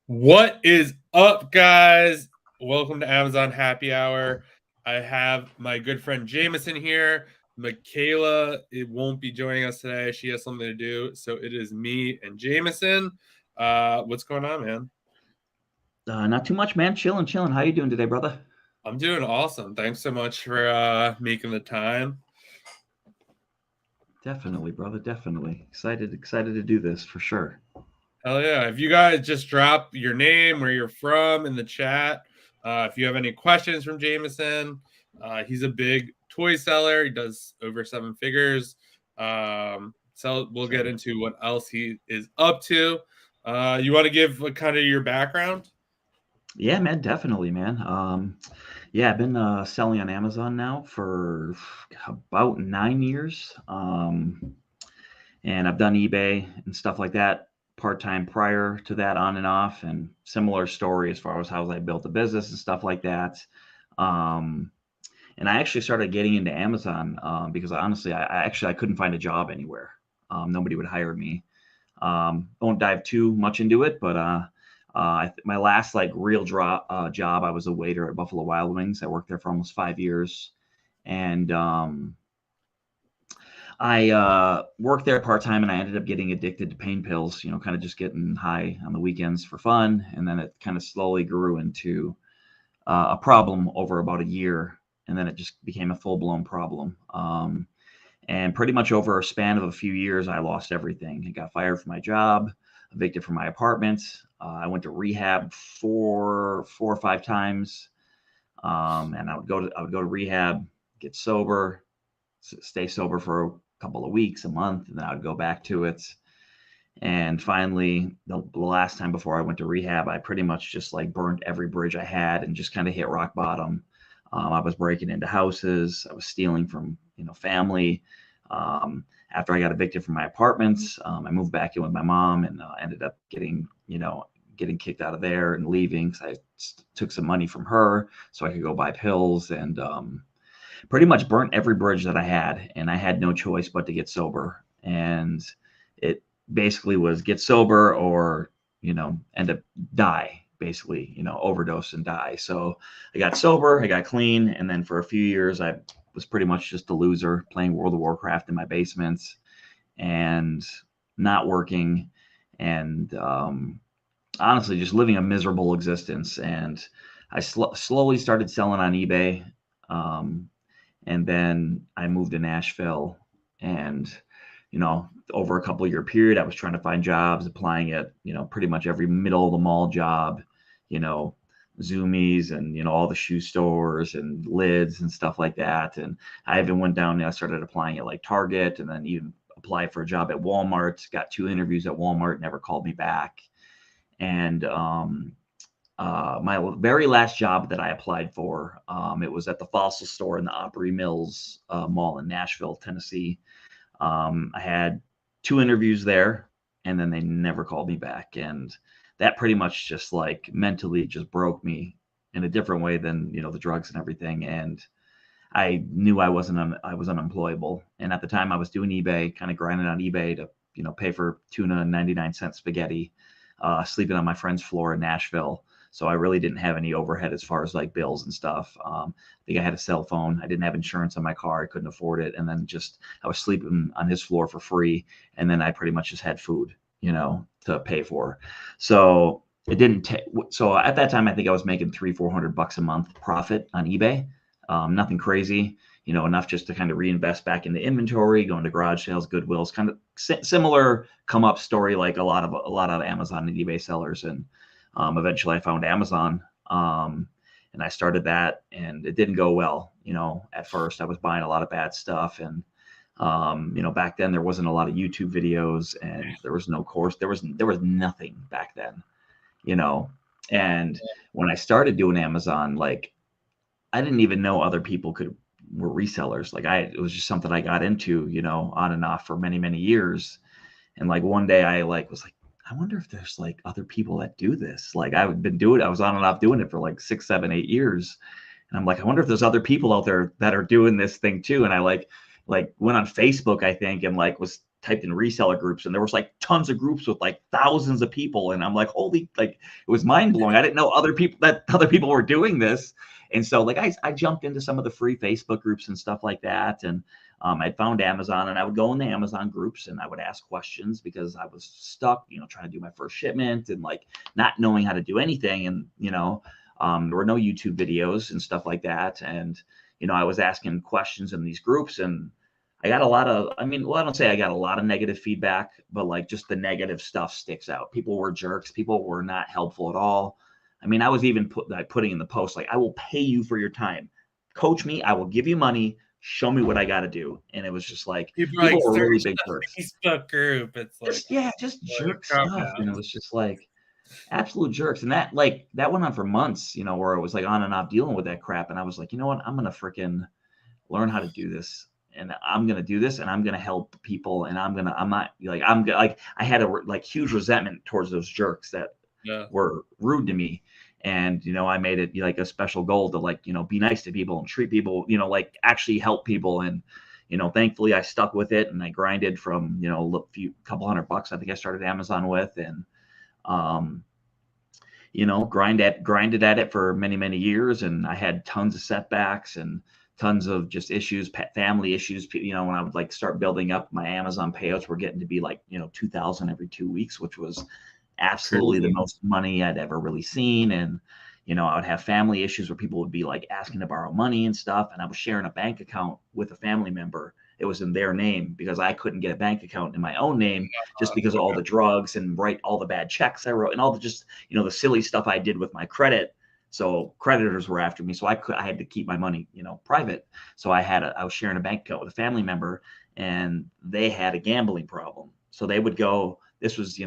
What is up, guys? Welcome to Amazon Happy Hour. I have my good friend Jamison here. Michaela, it won't be joining us today. She has something to do. So it is me and Jamison. What's going on, man? Not too much, man. Chilling. How you doing today, brother? I'm doing awesome. Thanks so much for making the time. Definitely, brother. Definitely excited to do this for sure. Hell yeah. If you guys just drop your name, where you're from in the chat. If you have any questions from Jameson, he's a big toy seller. He does over 7 figures. So we'll get into what else he is up to. You want to give kind of your background? Yeah, man. Definitely, man. Yeah, I've been selling on Amazon now for about 9 years. And I've done eBay and stuff like that part time prior to that, on and off, and similar story as far as how I built a business and stuff like that. Um, and I actually started getting into Amazon because honestly, I couldn't find a job anywhere. Nobody would hire me. Won't dive too much into it, but my last like real job, I was a waiter at Buffalo Wild Wings. I worked there for almost 5 years, and I worked there part time, and I ended up getting addicted to pain pills. You know, kind of just getting high on the weekends for fun, and then it kind of slowly grew into a problem over about a year, and then it just became a full blown problem. And pretty much over a span of a few years, I lost everything. I got fired from my job, evicted from my apartment. I went to rehab four or five times, and I would go to rehab, get sober, stay sober for a couple of weeks, a month, and then I would go back to it. And finally, the last time before I went to rehab, I pretty much just like burned every bridge I had and just kind of hit rock bottom. I was breaking into houses. I was stealing from family. After I got evicted from my apartments, I moved back in with my mom and ended up getting kicked out of there and leaving because I took some money from her so I could go buy pills and pretty much burnt every bridge that I had. And I had no choice but to get sober. And it basically was get sober or end up die, basically, overdose and die. So I got sober, I got clean, and then for a few years I was pretty much just a loser playing World of Warcraft in my basement and not working, and honestly just living a miserable existence. And I slowly started selling on eBay, and then I moved to Nashville, and over a couple year period, I was trying to find jobs, applying at pretty much every middle of the mall job, you know, Zoomies and all the shoe stores and lids and stuff like that. And I even went down and I started applying at like Target, and then even applied for a job at Walmart. Got 2 interviews at Walmart, never called me back. And my very last job that I applied for, it was at the Fossil store in the Opry Mills Mall in Nashville, Tennessee. I had 2 interviews there, and then they never called me back. And that pretty much just like mentally just broke me in a different way than the drugs and everything. And I knew I was unemployable. And at the time, I was doing eBay, kind of grinding on eBay to pay for tuna and 99-cent spaghetti, sleeping on my friend's floor in Nashville. So I really didn't have any overhead as far as like bills and stuff. I think I had a cell phone. I didn't have insurance on my car. I couldn't afford it. And then just I was sleeping on his floor for free. And then I pretty much just had food, to pay for. So it didn't take. So at that time, I think I was making $300-400 a month profit on eBay. Nothing crazy, enough just to kind of reinvest back into inventory, going to garage sales, Goodwills, kind of similar come up story like a lot of Amazon and eBay sellers. And eventually I found Amazon, and I started that, and it didn't go well. At first I was buying a lot of bad stuff, and back then there wasn't a lot of YouTube videos, and there was no course. There was nothing back then, and when I started doing Amazon, like I didn't even know other people were resellers. Like it was just something I got into, on and off for many, many years. And like one day I was like, I wonder if there's like other people that do this. Like I was on and off doing it for like 6, 7, 8 years. And I'm like, I wonder if there's other people out there that are doing this thing too. And I like went on Facebook, I think, and like was typed in reseller groups, and there was like tons of groups with like thousands of people, and I'm like, holy, like it was mind blowing. I didn't know other people were doing this. And so like I jumped into some of the free Facebook groups and stuff like that, and I found Amazon, and I would go in the Amazon groups and I would ask questions because I was stuck, trying to do my first shipment and like not knowing how to do anything. And, there were no YouTube videos and stuff like that. And, I was asking questions in these groups, and I got a lot of, I don't say I got a lot of negative feedback, but like just the negative stuff sticks out. People were jerks. People were not helpful at all. I was even putting in the post, like, I will pay you for your time. Coach me. I will give you money. Show me what I got to do. And it was just like, people were really big jerks. Facebook group. It's like, just jerk stuff. And it was just like absolute jerks. And that went on for months, where it was like on and off dealing with that crap. And I was like, you know what? I'm going to freaking learn how to do this. And I'm going to do this, and I'm going to help people. And I had a huge resentment towards those jerks that were rude to me. And, I made it like a special goal to be nice to people and treat people, like actually help people. And, thankfully I stuck with it, and I grinded from, couple $100 I think I started Amazon with, and, grinded at it for many, many years. And I had tons of setbacks and tons of just issues, family issues. When I would start building up, my Amazon payouts were getting to be 2,000 every 2 weeks, which was absolutely the most money I'd ever really seen. And, I would have family issues where people would be asking to borrow money and stuff. And I was sharing a bank account with a family member. It was in their name because I couldn't get a bank account in my own name just because of all the drugs and write all the bad checks I wrote and all the just, the silly stuff I did with my credit. So creditors were after me. So I had to keep my money, private. So I was sharing a bank account with a family member, and they had a gambling problem. So they would go, this was,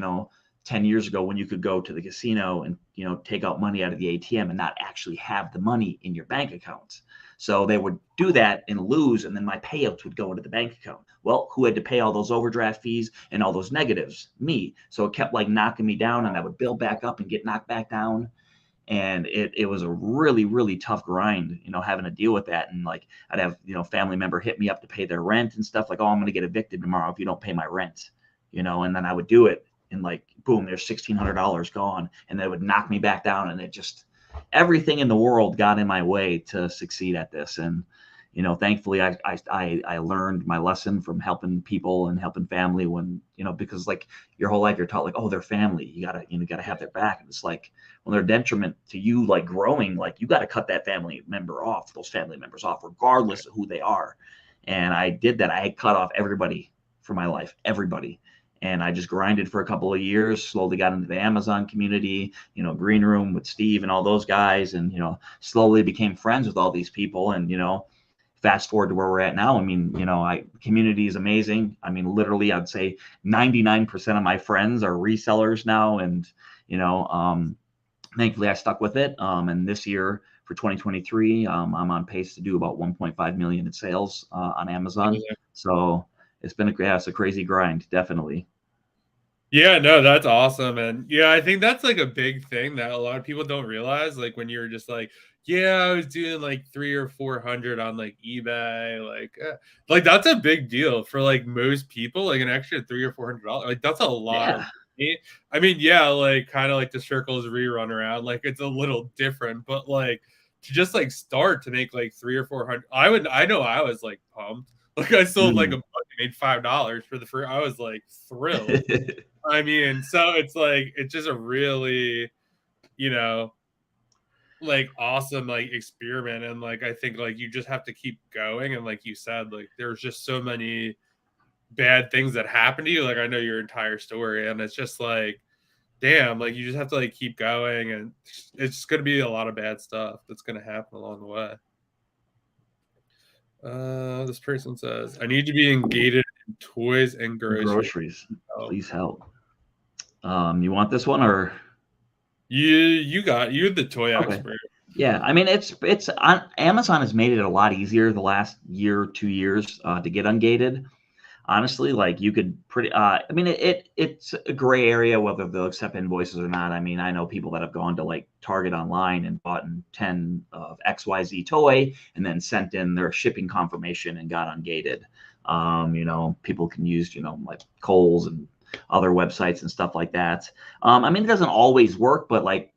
10 years ago when you could go to the casino and, take out money out of the ATM and not actually have the money in your bank account. So they would do that and lose, and then my payouts would go into the bank account. Well, who had to pay all those overdraft fees and all those negatives? Me. So it kept knocking me down, and I would build back up and get knocked back down. And it was a really, really tough grind, having to deal with that. And I'd have, family member hit me up to pay their rent and stuff oh, I'm going to get evicted tomorrow if you don't pay my rent, and then I would do it. And boom, there's $1,600 gone, and they would knock me back down. And it just, everything in the world got in my way to succeed at this. And, thankfully I learned my lesson from helping people and helping family when, because your whole life you're taught oh, they're family. You gotta have their back. And it's when they're detriment to you, growing, you got to cut that family member off, those family members off, regardless of who they are. And I did that. I had cut off everybody from my life, everybody. And I just grinded for a couple of years, slowly got into the Amazon community, Green Room with Steve and all those guys. And, slowly became friends with all these people. And, fast forward to where we're at now. Community is amazing. Literally, I'd say 99% of my friends are resellers now. And, thankfully I stuck with it. And this year for 2023, I'm on pace to do about 1.5 million in sales on Amazon. So it's been a crazy grind, definitely. Yeah, no, that's awesome. And yeah, I think that's a big thing that a lot of people don't realize. When you're just yeah, I was doing 300 or 400 on eBay, that's a big deal for most people. An extra $300 or $400, that's a lot of money. Kind of the circles rerun around, it's a little different, but to just start to make 300 or 400, I know I was pumped. I sold a bunch, made $5 for the free. I was thrilled. So it's it's just a really, awesome experiment. And I think you just have to keep going. And you said, there's just so many bad things that happen to you. I know your entire story, and it's just damn, you just have to keep going, and it's going to be a lot of bad stuff that's going to happen along the way. This person says, I need to be ungated in toys and groceries. Please help. You want this one, or you're the toy expert? Yeah, it's on Amazon has made it a lot easier the last year or 2 years to get ungated. Honestly, you could it's a gray area whether they'll accept invoices or not. I know people that have gone to Target online and bought 10 of XYZ toy and then sent in their shipping confirmation and got ungated. People can use, like Kohl's and other websites and stuff like that. I mean, it doesn't always work, but like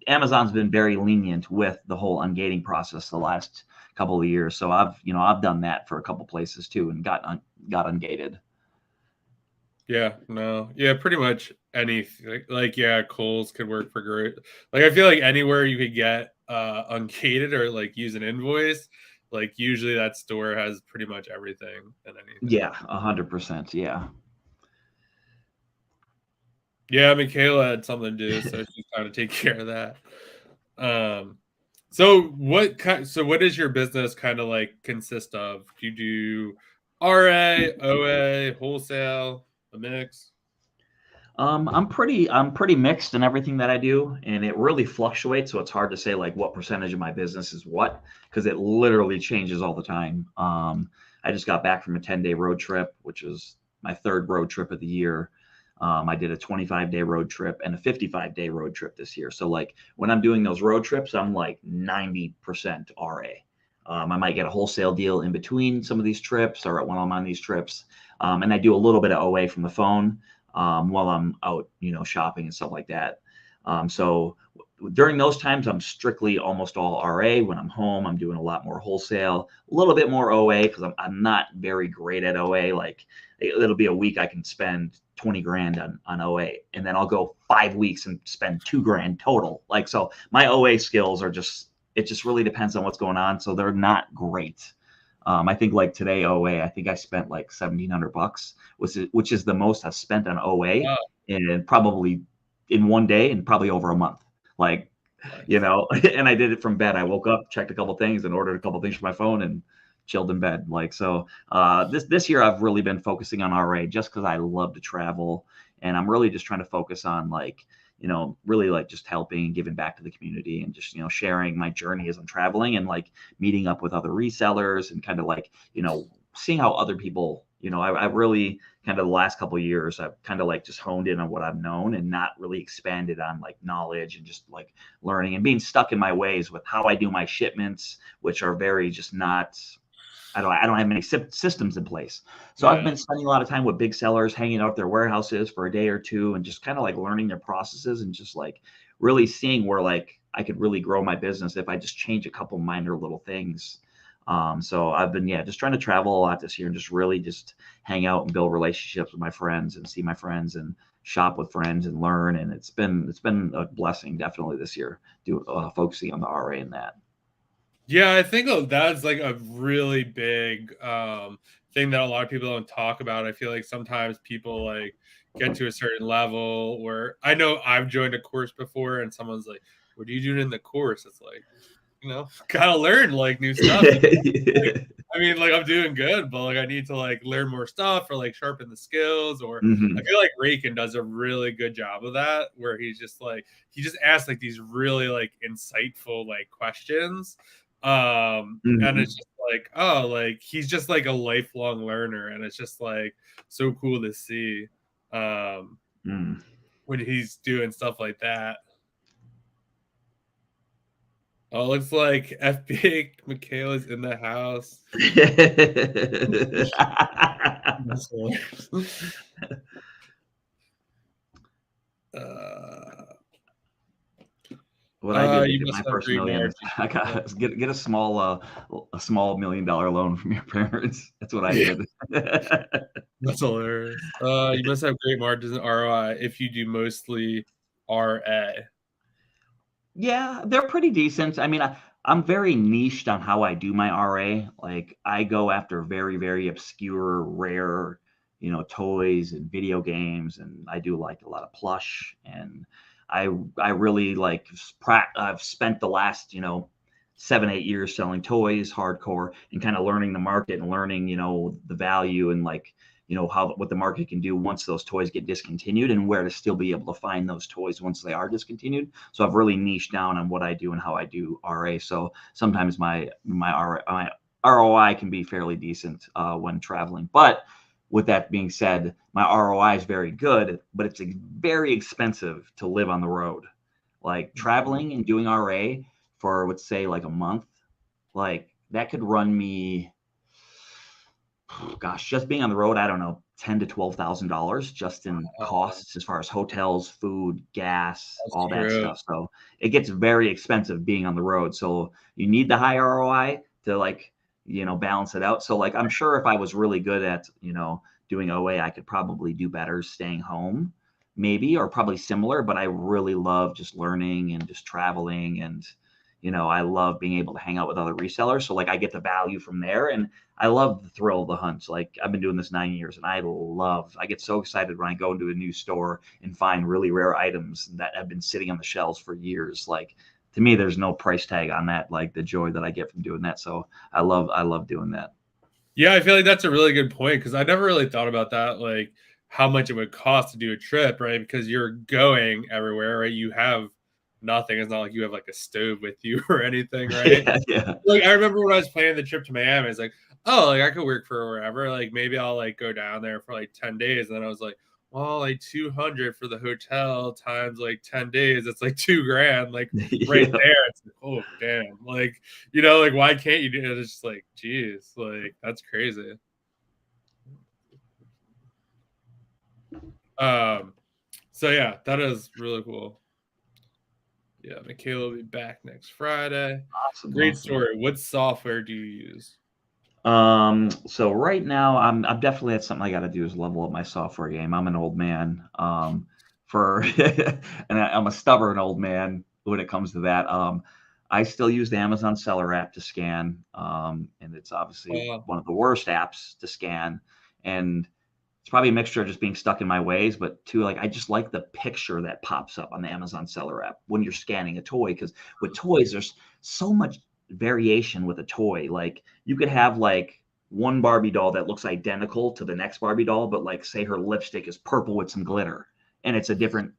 Amazon's been very lenient with the whole ungating process the last couple of years. So I've done that for a couple places too and got ungated. Yeah, no. Yeah, pretty much anything. Like, yeah, Kohl's could work for great. Like, I feel like anywhere you could get ungated or like use an invoice, like usually that store has pretty much everything and anything. Yeah, 100%. Yeah. Yeah, Michaela had something to do, so she's trying to take care of that. So what does your business kind of like consist of? Do you do RA, OA, wholesale, a mix? I'm pretty mixed in everything that I do, and it really fluctuates. So it's hard to say like what percentage of my business is what, because it literally changes all the time. I just got back from a 10-day road trip, which is my third road trip of the year. I did a 25-day road trip and a 55-day road trip this year. So like when I'm doing those road trips, I'm like 90% RA. I might get a wholesale deal in between some of these trips or when I'm on these trips, and I do a little bit of OA from the phone while I'm out, shopping and stuff like that. So during those times, I'm strictly almost all RA. When I'm home, I'm doing a lot more wholesale, a little bit more OA because I'm not very great at OA. Like it'll be a week I can spend 20 grand on OA, and then I'll go 5 weeks and spend 2 grand total. Like, so my OA skills it just really depends on what's going on. So they're not great. I think like today OA, I think I spent like $1,700, which is the most I've spent on OA Wow. in probably in one day and probably over a month. Like, and I did it from bed. I woke up, checked a couple things, and ordered a couple things from my phone and chilled in bed. Like, so this year I've really been focusing on RA just because I love to travel, and I'm really just trying to focus on like, really like just helping and giving back to the community and just, sharing my journey as I'm traveling and like meeting up with other resellers and kind of like, seeing how other people, I really kind of the last couple of years, I've kind of like just honed in on what I've known and not really expanded on like knowledge and just like learning and being stuck in my ways with how I do my shipments, which are very just not, I don't have many systems in place. So I've been spending a lot of time with big sellers, hanging out at their warehouses for a day or two and just kind of like learning their processes and just like really seeing where like I could really grow my business if I just change a couple minor little things. So I've been, just trying to travel a lot this year and just really just hang out and build relationships with my friends and see my friends and shop with friends and learn. And it's been a blessing definitely this year, focusing on the RA and that. Yeah, I think that's like a really big thing that a lot of people don't talk about. I feel like sometimes people like get to a certain level where I know I've joined a course before and someone's like, "What are you doing in the course?" It's like, gotta learn like new stuff. Like, I mean, like I'm doing good, but like I need to like learn more stuff or like sharpen the skills. Or I feel like Rakin does a really good job of that, where he just asks like these really like insightful like questions. And it's just like, oh, like he's just like a lifelong learner, and it's just like so cool to see when he's doing stuff like that. Oh, looks like FBA Michaela's in the house. What I did to You get must my have first great million is I margins. got get a small $1 million loan from your parents. That's what I did. That's hilarious. You must have great margins in ROI if you do mostly RA. Yeah, they're pretty decent. I mean, I'm very niched on how I do my RA. Like I go after very, very obscure, rare, toys and video games, and I do like a lot of plush. And I really like I've spent the last 7-8 years selling toys hardcore and kind of learning the market and learning the value and like what the market can do once those toys get discontinued and where to still be able to find those toys once they are discontinued. So I've really niched down on what I do and how I do RA. So sometimes my ROI can be fairly decent when traveling. But with that being said, my ROI is very good, but it's very expensive to live on the road. Like traveling and doing RA for, let's say, like a month, like that could run me gosh, just being on the road, I don't know, $10,000 to $12,000 just in costs as far as hotels, food, gas, That's all that true. stuff. So it gets very expensive being on the road. So you need the high ROI to like, balance it out. So like, I'm sure if I was really good at, doing OA, I could probably do better staying home, maybe, or probably similar. But I really love just learning and just traveling, and I love being able to hang out with other resellers. So like, I get the value from there, and I love the thrill of the hunts. Like, I've been doing this 9 years, and I get so excited when I go into a new store and find really rare items that have been sitting on the shelves for years. Like, to me, there's no price tag on that, like the joy that I get from doing that. So I love doing that. Yeah, I feel like that's a really good point because I never really thought about that, like how much it would cost to do a trip, right? Because you're going everywhere, right? You have nothing. It's not like you have like a stove with you or anything, right? Yeah, yeah. Like I remember when I was planning the trip to Miami, it's like, oh, like I could work for wherever. Like maybe I'll like go down there for like 10 days. And then I was like, well, like 200 for the hotel times like 10 days. It's like $2,000, like right Yeah. there. It's like, oh damn. Like, like why can't you do it? It's just like, geez, like that's crazy. Um, so yeah, that is really cool. Yeah, Michaela will be back next Friday. Awesome, Great awesome. story. What software do you use? So right now I'm definitely, that's something I got to do, is level up my software game. I'm an old man, and I'm a stubborn old man when it comes to that. I still use the Amazon Seller app to scan, and it's obviously one of the worst apps to scan, and it's probably a mixture of just being stuck in my ways, but too, like, I just like the picture that pops up on the Amazon Seller app when you're scanning a toy, because with toys, there's so much variation with a toy. Like, you could have like one Barbie doll that looks identical to the next Barbie doll, but like, say her lipstick is purple with some glitter, and it's a different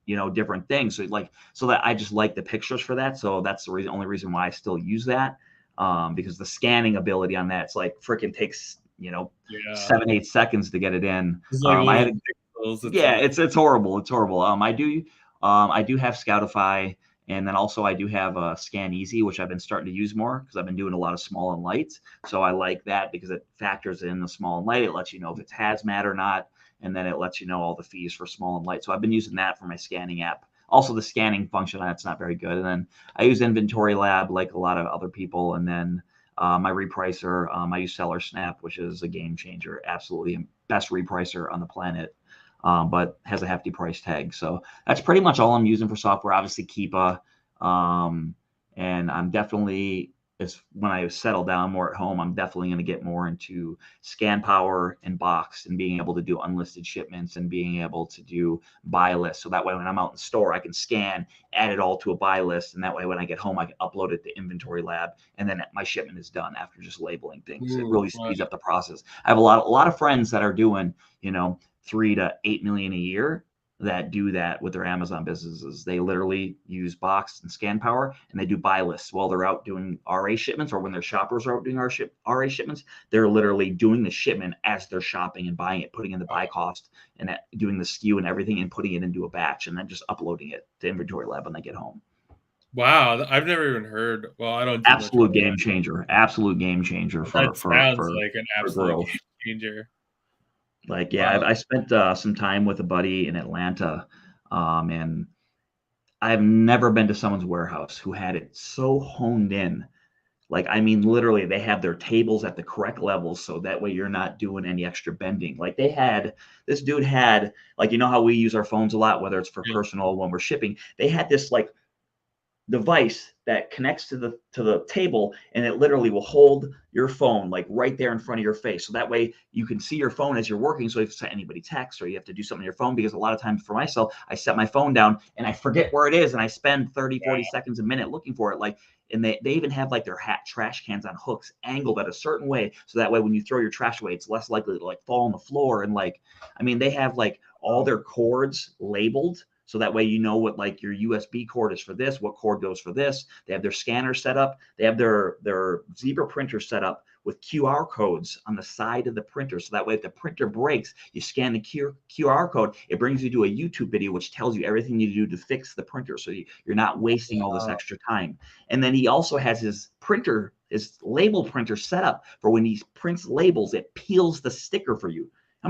thing. So like, so that I just like the pictures for that. So that's the only reason why I still use that, because the scanning ability on that, it's like freaking takes, Yeah. 7-8 seconds to get it in. It's like I little had pixels. Yeah, Like, it's horrible. It's horrible. I do have Scoutify, and then also I do have Scan Easy, which I've been starting to use more because I've been doing a lot of small and light. So I like that because it factors in the small and light. It lets you know if it's hazmat or not, and then it lets you know all the fees for small and light. So I've been using that for my scanning app. Also, the scanning function, that's not very good. And then I use Inventory Lab like a lot of other people, and then my repricer, I use Seller Snap, which is a game changer. Absolutely best repricer on the planet, but has a hefty price tag. So that's pretty much all I'm using for software. Obviously, Keepa, and I'm definitely, when I settle down more at home, I'm definitely going to get more into Scan Power and Box, and being able to do unlisted shipments and being able to do buy lists. So that way, when I'm out in the store, I can scan, add it all to a buy list, and that way, when I get home, I can upload it to Inventory Lab, and then my shipment is done after just labeling things. It really speeds up the process. I have a lot of friends that are doing, 3 to 8 million a year that do that with their Amazon businesses. They literally use Box and Scan Power, and they do buy lists while they're out doing RA shipments, or when their shoppers are out doing RA shipments. They're literally doing the shipment as they're shopping and buying it, putting in the buy cost, and doing the SKU and everything, and putting it into a batch, and then just uploading it to Inventory Lab when they get home. wow, I've never even heard. Well, I don't do much. Absolute game changer. Absolute game changer That sounds for like an for absolute growth. game changer. Like, yeah, Wow. I spent some time with a buddy in Atlanta, and I've never been to someone's warehouse who had it so honed in. Like, I mean, literally, they have their tables at the correct levels, so that way you're not doing any extra bending. Like, this dude had, like, how we use our phones a lot, whether it's for Yeah. personal, when we're shipping, they had this like device that connects to the table, and it literally will hold your phone like right there in front of your face, so that way you can see your phone as you're working. So if anybody texts or you have to do something on your phone, because a lot of times for myself, I set my phone down and I forget where it is, and I spend 30-40 seconds a minute looking for it. Like, and they even have like their trash cans on hooks angled at a certain way, so that way when you throw your trash away, it's less likely to like fall on the floor. And like, I mean, they have like all their cords labeled, so that way what like your USB cord is for this, what cord goes for this. They have their scanner set up. They have their Zebra printer set up with QR codes on the side of the printer. So that way, if the printer breaks, you scan the QR code, it brings you to a YouTube video, which tells you everything you do to fix the printer. So you're not wasting all this extra time. And then he also has his is label printer set up for when he prints labels, it peels the sticker for you. How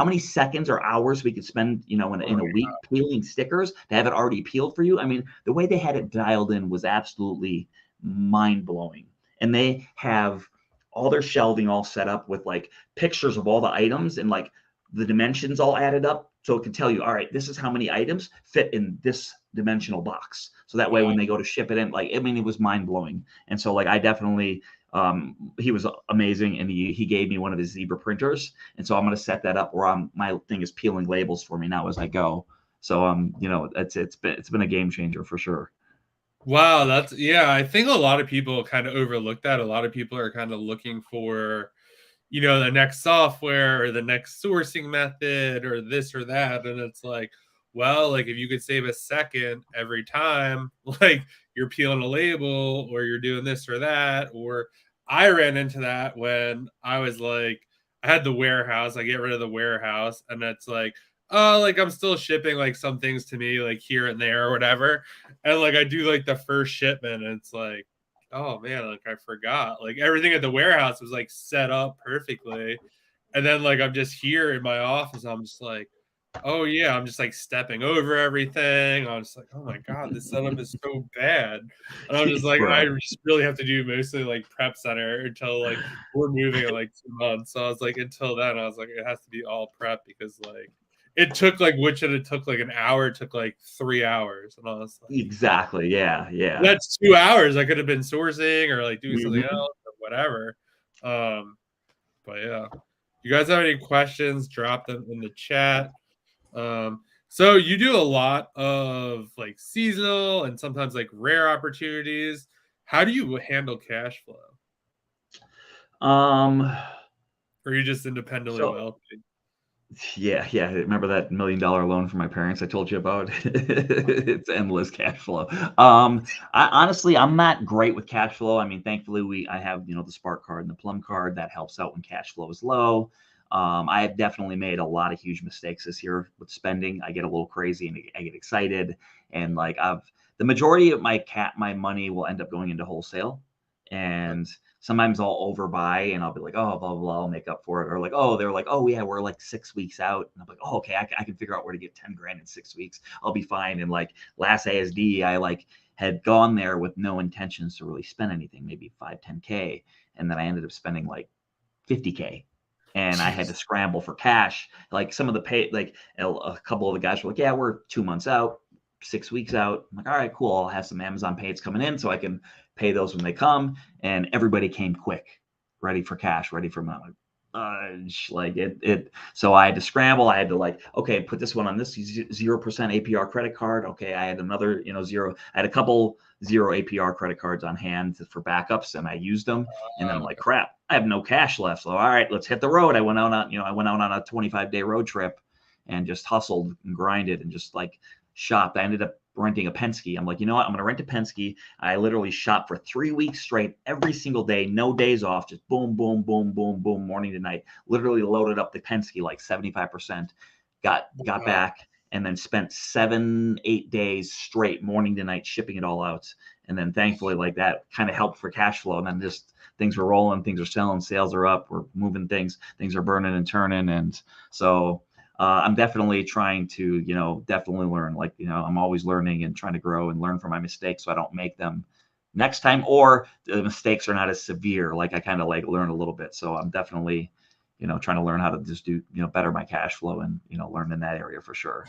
many seconds or hours we could spend, in a week peeling stickers to have it already peeled for you? I mean, the way they had it dialed in was absolutely mind blowing. And they have all their shelving all set up with like pictures of all the items and like the dimensions all added up. So it can tell you, all right, this is how many items fit in this dimensional box. So that way, when they go to ship it in, like, I mean, it was mind blowing. And so like, I definitely, he was amazing, and he gave me one of his Zebra printers, and so I'm going to set that up where my thing is peeling labels for me now as I go. So it's been a game changer for sure. Wow, I think a lot of people kind of overlook that. A lot of people are kind of looking for, the next software or the next sourcing method or this or that, and it's like, well, like if you could save a second every time, like you're peeling a label or you're doing this or that, or I ran into that when I was like, I had the warehouse, I get rid of the warehouse, and it's like, oh, like I'm still shipping like some things to me like here and there or whatever, and like I do like the first shipment, and it's like, oh man, like I forgot, like everything at the warehouse was like set up perfectly, and then like I'm just here in my office, I'm just like, oh yeah, I'm just like stepping over everything. I'm just like, oh my god, this setup is so bad. And I'm just like, I just really have to do mostly like prep center until like we're moving in like 2 months. So I was like, until then, I was like, it has to be all prep because like it took like it took like an hour, it took like 3 hours. And I was like, Exactly. Yeah. that's 2 hours. I could have been sourcing or like doing something Mm-hmm. else or whatever. But yeah. You guys have any questions, drop them in the chat. So you do a lot of like seasonal and sometimes like rare opportunities. How do you handle cash flow? Or are you just independently So wealthy? yeah. Remember that $1 million loan from my parents I told you about? It's endless cash flow. Honestly, I'm not great with cash flow. I mean, thankfully I have, the Spark card and the Plum card that helps out when cash flow is low. I have definitely made a lot of huge mistakes this year with spending. I get a little crazy and I get excited, and like the majority of my money will end up going into wholesale, and sometimes I'll overbuy and I'll be like, oh, blah, blah, blah, I'll make up for it. Or like, oh, they're like, oh, yeah, we're like 6 weeks out. And I'm like, oh, okay, I can figure out where to get 10 grand in 6 weeks. I'll be fine. And like last ASD, I like had gone there with no intentions to really spend anything, maybe 5, 10K. And then I ended up spending like 50K. And I had to scramble for cash. Like some of the like a couple of the guys were like, yeah, we're 2 months out, 6 weeks out. I'm like, all right, cool. I'll have some Amazon pays coming in so I can pay those when they come. And everybody came quick, ready for cash, ready for money. Like it. So I had to scramble. I had to like, okay, put this one on this 0% APR credit card. Okay, I had another, zero. I had a couple 0 APR credit cards on hand for backups, and I used them. And then I'm like, crap, I have no cash left. So all right, let's hit the road. I went out on, on a 25-day road trip and just hustled and grinded and just like shopped. I ended up renting a Penske. I'm like, you know what? I'm going to rent a Penske. I literally shopped for 3 weeks straight, every single day, no days off, just boom, boom, boom, boom, boom, morning to night. Literally loaded up the Penske like 75%, got back, and then spent 7-8 days straight, morning to night, shipping it all out. And then thankfully, like that kind of helped for cash flow. And then just things were rolling, things are selling, sales are up, we're moving things are burning and turning. And so I'm definitely trying to, definitely learn. Like, I'm always learning and trying to grow and learn from my mistakes so I don't make them next time, or the mistakes are not as severe. Like I kind of like learn a little bit. So I'm definitely, trying to learn how to just do, better my cash flow and, learn in that area for sure.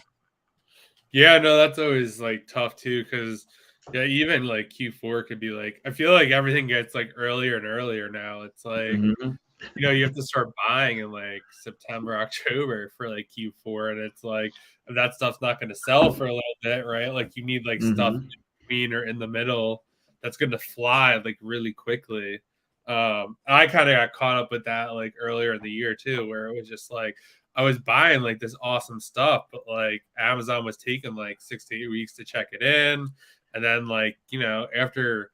Yeah, no, that's always like tough too, because yeah, even like Q4 could be like, I feel like everything gets like earlier and earlier now. It's like, you have to start buying in like September, October for like Q4, and it's like that stuff's not going to sell for a little bit, right? Like you need like stuff in between or in the middle that's going to fly like really quickly. I kind of got caught up with that like earlier in the year too, where it was just like I was buying like this awesome stuff, but like Amazon was taking like 6 to 8 weeks to check it in, and then like after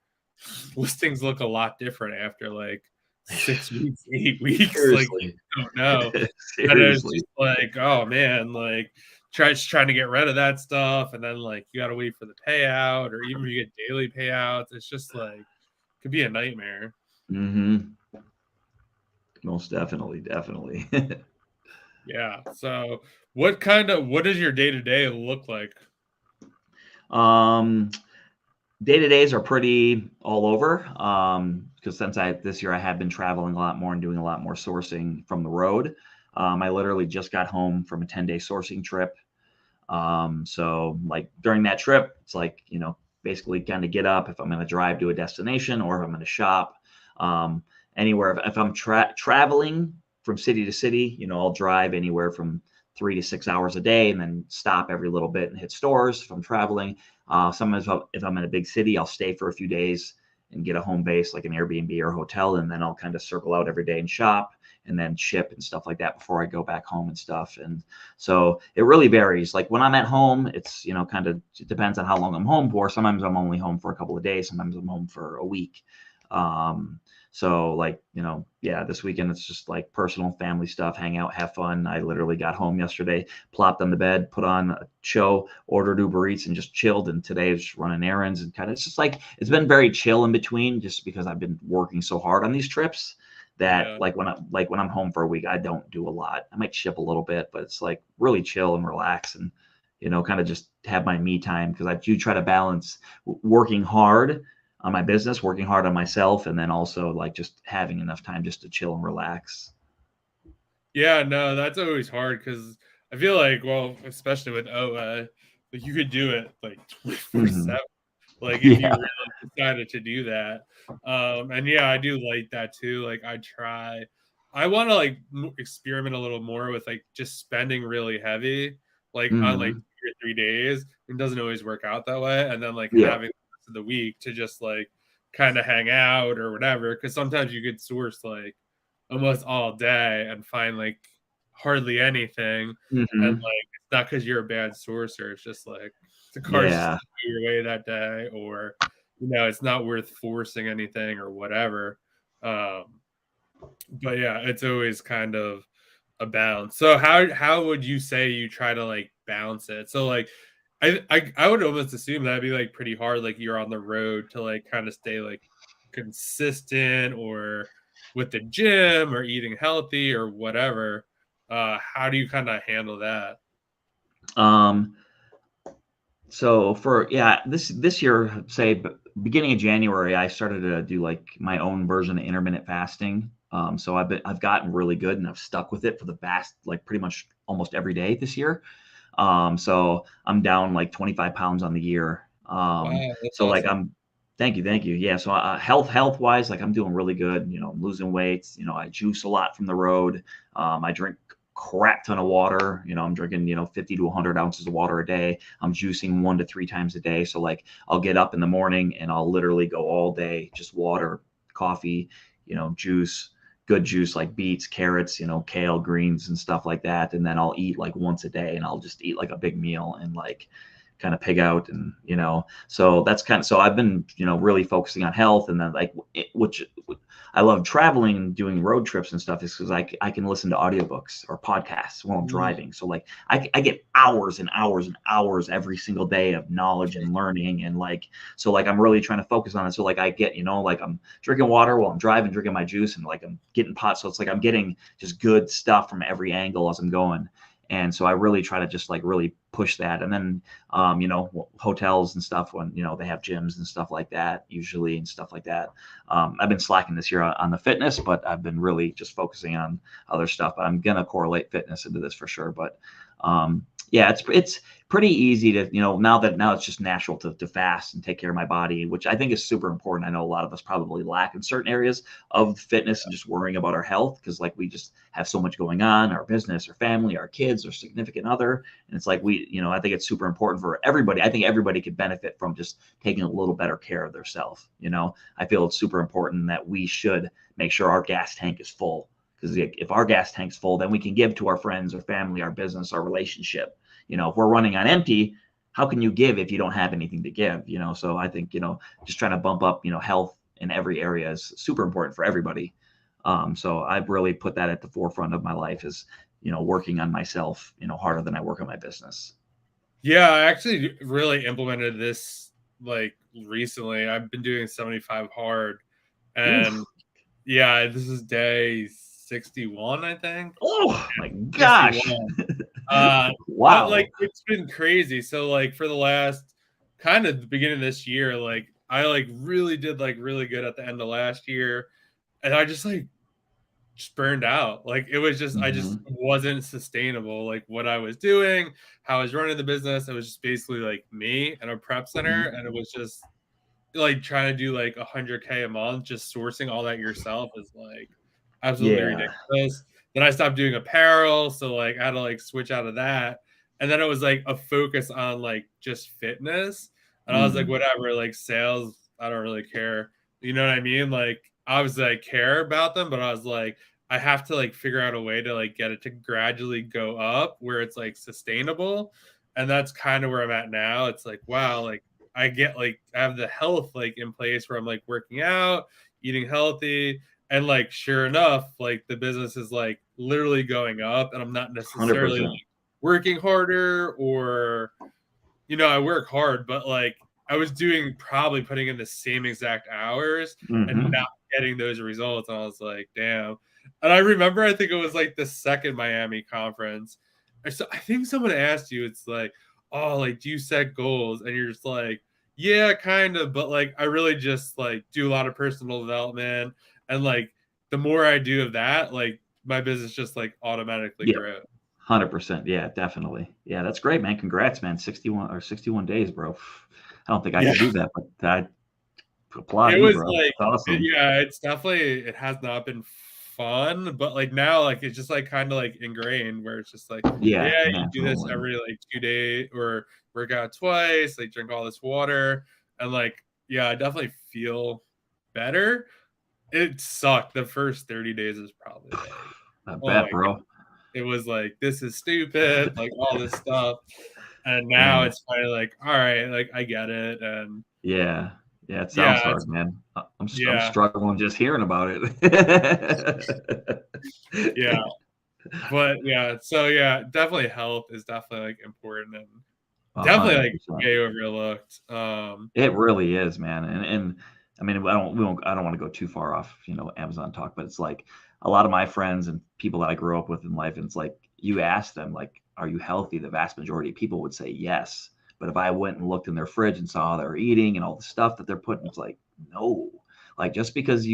listings look a lot different after like 6 weeks, 8 weeks. Seriously. Like, you don't know. Seriously. And it's just like, oh man, like trying to get rid of that stuff. And then like you got to wait for the payout, or even if you get daily payouts. It's just like, could be a nightmare. Mm-hmm. Most definitely. Yeah. So what does your day to day look like? Day-to-days are pretty all over. Because this year I have been traveling a lot more and doing a lot more sourcing from the road. I literally just got home from a 10-day sourcing trip. So like during that trip, it's like, basically kind of get up if I'm going to drive to a destination or if I'm going to shop. Anywhere, if I'm traveling from city to city, I'll drive anywhere from 3 to 6 hours a day and then stop every little bit and hit stores if I'm traveling. Sometimes if I'm in a big city, I'll stay for a few days and get a home base like an Airbnb or hotel, and then I'll kind of circle out every day and shop and then ship and stuff like that before I go back home and stuff. And so it really varies. Like when I'm at home, it's, it depends on how long I'm home for. Sometimes I'm only home for a couple of days. Sometimes I'm home for a week. So like, yeah, this weekend it's just like personal family stuff, hang out, have fun. I literally got home yesterday, plopped on the bed, put on a show, ordered Uber Eats and just chilled. And today is running errands and it's just like, it's been very chill in between just because I've been working so hard on these trips that Yeah. like when I'm home for a week, I don't do a lot. I might ship a little bit, but it's like really chill and relax and, kind of just have my me time because I do try to balance working hard on my business, working hard on myself, and then also like just having enough time just to chill and relax. Yeah, no, that's always hard because I feel like, well, especially with OA, like you could do it like 24/7. Like if you Yeah. really decided to do that. And yeah, I do like that too. Like I want to like experiment a little more with like just spending really heavy, like on like hmm 2 or 3 days. It doesn't always work out that way. And then like Yeah. having the rest of the week to just like kind of hang out or whatever. Cause sometimes you could source like almost all day and find like hardly anything. And hmm like it's not because you're a bad sourcer, it's just like the car's just Yeah. not your way that day, or it's not worth forcing anything or whatever. Um, but yeah, it's always kind of a balance. So how would you say you try to like balance it? So like I would almost assume that'd be like pretty hard, like you're on the road to like kind of stay like consistent or with the gym or eating healthy or whatever. How do you kind of handle that? Um, so this year, say beginning of January, I started to do like my own version of intermittent fasting. So I've gotten really good and I've stuck with it for the past like pretty much almost every day this year. So I'm down like 25 pounds on the year. Wow, that's So like awesome. thank you. Yeah. So health wise, like I'm doing really good. I'm losing weight. I juice a lot from the road. I drink crap ton of water. I'm drinking 50 to 100 ounces of water a day. I'm juicing 1 to 3 times a day. So like I'll get up in the morning and I'll literally go all day just water, coffee, juice, good juice like beets, carrots, kale, greens and stuff like that. And then I'll eat like once a day and I'll just eat like a big meal and like kind of pig out. And so that's so I've been really focusing on health. And then like which I love traveling and doing road trips and stuff is because I can listen to audiobooks or podcasts while I'm Mm. driving. So like I get hours and hours and hours every single day of knowledge and learning. And like so like I'm really trying to focus on it. So like I get like I'm drinking water while I'm driving, drinking my juice, and like I'm getting pot. So it's like I'm getting just good stuff from every angle as I'm going. And so I really try to just like really push that. And then hotels and stuff when they have gyms and stuff like that usually and stuff like that. I've been slacking this year on the fitness, but I've been really just focusing on other stuff. But I'm gonna correlate fitness into this for sure. But yeah, it's pretty easy to now it's just natural to fast and take care of my body, which I think is super important. I know a lot of us probably lack in certain areas of fitness and just worrying about our health because like we just have so much going on, our business, our family, our kids, our significant other, and it's like I think it's super important for everybody. I think everybody could benefit from just taking a little better care of themselves. I feel it's super important that we should make sure our gas tank is full because if our gas tank's full, then we can give to our friends, our family, our business, our relationship. If we're running on empty, how can you give if you don't have anything to give? So I think just trying to bump up health in every area is super important for everybody. So I've really put that at the forefront of my life is working on myself harder than I work on my business. Yeah, I actually really implemented this like recently. I've been doing 75 hard. And yeah, this is day 61, I think. Oh my gosh. 61. Wow. Like it's been crazy. So like for the last kind of the beginning of this year, like I like really did like really good at the end of last year, and I just like just burned out. Like it was just I just wasn't sustainable. Like what I was doing, how I was running the business, it was just basically like me and a prep center, and it was just like trying to do like 100K a month, just sourcing all that yourself is like absolutely ridiculous. Then I stopped doing apparel, so like I had to like switch out of that, and then it was like a focus on like just fitness, and I was like, whatever, like sales, I don't really care, you know what I mean? Like obviously I care about them, but I was like, I have to like figure out a way to like get it to gradually go up where it's like sustainable, and that's kind of where I'm at now. It's like wow, like I get like I have the health like in place where I'm like working out, eating healthy, and like sure enough, like the business is like literally going up, and I'm not necessarily like, working harder or I work hard, but like I was doing probably putting in the same exact hours and not getting those results. And I was like, damn. And I remember I think it was like the second Miami conference. So I think someone asked you, it's like, oh, like, do you set goals? And you're just like, yeah, kind of, but like I really just like do a lot of personal development, and like the more I do of that, like my business just like automatically grows. 100%. Yeah, definitely. Yeah, that's great, man. Congrats, man. 61 days, bro. I don't think I could do that, but I applaud It you, was bro. like, That's awesome. it's definitely, it has not been fun, but like now, like it's just like kind of like ingrained where it's just like, Yeah, you do this definitely. every like 2 days or work out twice, like drink all this water, and like, I definitely feel better. It sucked. The first 30 days is probably like, I oh bet, my bro. God. It was like, this is stupid, like all this stuff. And now Man. it's kind of like, all right, like I get it. And Yeah, it sounds hard, man. I'm struggling just hearing about it. yeah. But so definitely health is definitely like important and definitely like 100%. way overlooked. It really is, man. And I mean, I don't want to go too far off, Amazon talk, but it's like a lot of my friends and people that I grew up with in life, and it's like you ask them, like, are you healthy? The vast majority of people would say yes. But if I went and looked in their fridge and saw how they're eating and all the stuff that they're putting, it's like, no. Like just because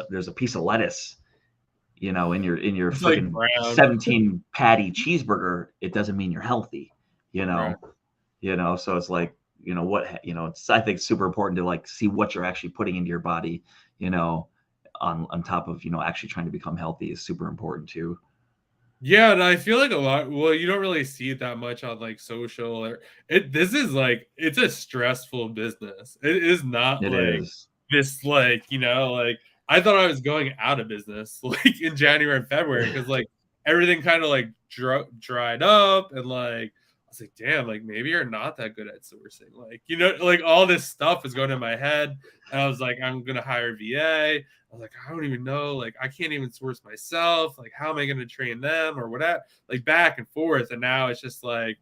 there's a piece of lettuce, in your it's like freaking brown. 17 patty cheeseburger, it doesn't mean you're healthy, Right. So it's like, it's, I think, super important to like see what you're actually putting into your body, on top of, actually trying to become healthy is super important too. Yeah, and I feel like a lot. Well, you don't really see it that much on like social or this is like it's a stressful business. It is not It like is. this, like like I thought I was going out of business like in January and February because like everything kind of like dried up, and like I was like, damn, like maybe you're not that good at sourcing. Like like all this stuff is going in my head, and I was like, I'm gonna hire VA. I was like, I don't even know. Like, I can't even source myself. Like, how am I going to train them or whatever? Like, back and forth. And now it's just like,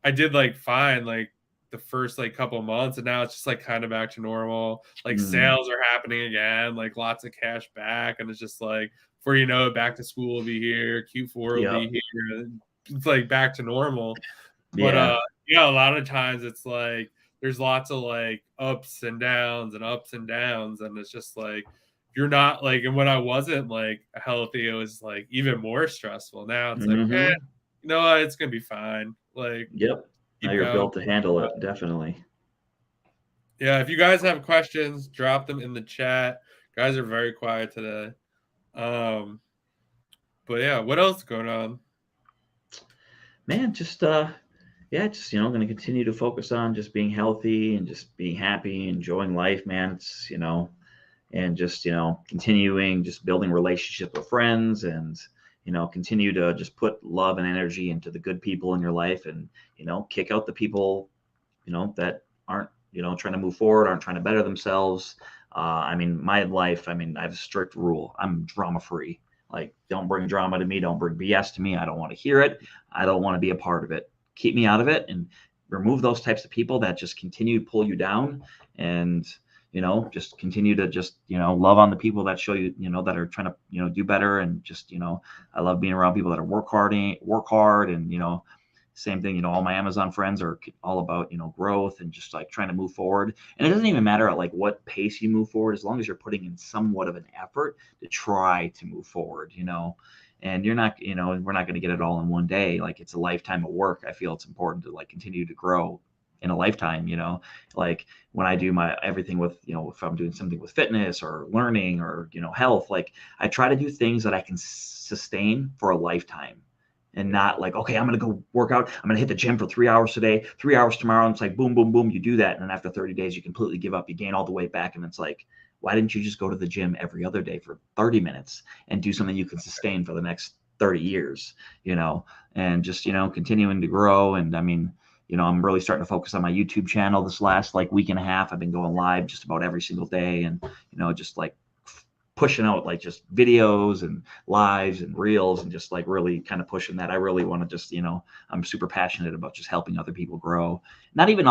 I did like fine, like the first like couple of months. And now it's just like kind of back to normal. Like, sales are happening again, like lots of cash back. And it's just like, before you know it, back to school will be here. Q4 will be here. It's like back to normal. But, a lot of times it's like, there's lots of like ups and downs. And it's just like, you're not like, and when I wasn't like healthy, it was like even more stressful. Now it's like, you know what, it's gonna be fine. Like, Now you're built to handle it, definitely. Yeah, if you guys have questions, drop them in the chat. Guys are very quiet today. But yeah, what else is going on? Man, just going to continue to focus on just being healthy and just being happy, enjoying life, man. It's, and just, continuing, just building relationships with friends, and, continue to just put love and energy into the good people in your life, and, kick out the people, that aren't, trying to move forward, aren't trying to better themselves. I mean, my life, I have a strict rule. I'm drama free. Like, don't bring drama to me. Don't bring BS to me. I don't want to hear it. I don't want to be a part of it. Keep me out of it, and remove those types of people that just continue to pull you down. And, just continue to just, love on the people that show you, that are trying to, do better. And just, I love being around people that are work hard and, same thing, all my Amazon friends are all about, growth and just like trying to move forward. And it doesn't even matter at like what pace you move forward, as long as you're putting in somewhat of an effort to try to move forward, and you're not, we're not going to get it all in one day. Like it's a lifetime of work. I feel it's important to like continue to grow in a lifetime, like when I do my everything with, if I'm doing something with fitness or learning or, health, like I try to do things that I can sustain for a lifetime. And not like, okay, I'm going to go work out. I'm going to hit the gym for 3 hours today, 3 hours tomorrow. And it's like, boom, boom, boom. You do that. And then after 30 days, you completely give up. You gain all the weight back. And it's like, why didn't you just go to the gym every other day for 30 minutes and do something you can sustain for the next 30 years, and just, continuing to grow. And I mean, I'm really starting to focus on my YouTube channel this last like week and a half. I've been going live just about every single day and, just like pushing out like just videos and lives and reels and just like really kind of pushing that. I really want to just, I'm super passionate about just helping other people grow. Not even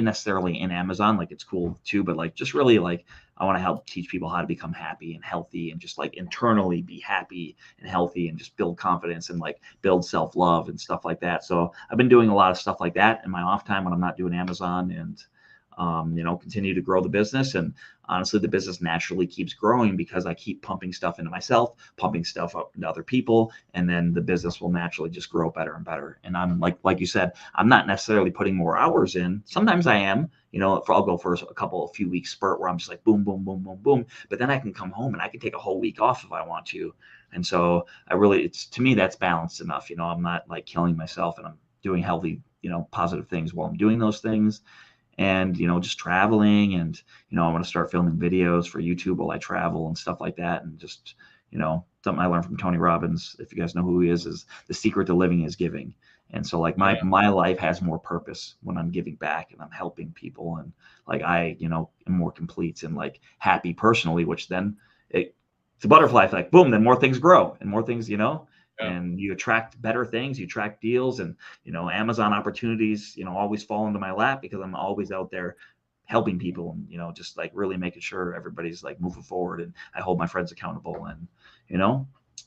necessarily in Amazon, like it's cool too, but like just really like I want to help teach people how to become happy and healthy and just like internally be happy and healthy and just build confidence and like build self-love and stuff like that. So I've been doing a lot of stuff like that in my off time when I'm not doing Amazon, and continue to grow the business. And honestly, the business naturally keeps growing because I keep pumping stuff into myself, pumping stuff up into other people, and then the business will naturally just grow better and better. And I'm like you said, I'm not necessarily putting more hours in. Sometimes I am, I'll go for a few weeks spurt where I'm just like boom, boom, boom, boom, boom. But then I can come home and I can take a whole week off if I want to. And so to me, that's balanced enough. I'm not like killing myself, and I'm doing healthy, positive things while I'm doing those things. And, just traveling, and, I want to start filming videos for YouTube while I travel and stuff like that. And just, something I learned from Tony Robbins, if you guys know who he is the secret to living is giving. And so like my life has more purpose when I'm giving back and I'm helping people. And like, I, am more complete and like happy personally, which then it's a butterfly effect. Boom. Then more things grow and more things, and you attract better things, you attract deals, and, Amazon opportunities, always fall into my lap because I'm always out there helping people and, just like really making sure everybody's like moving forward, and I hold my friends accountable, and,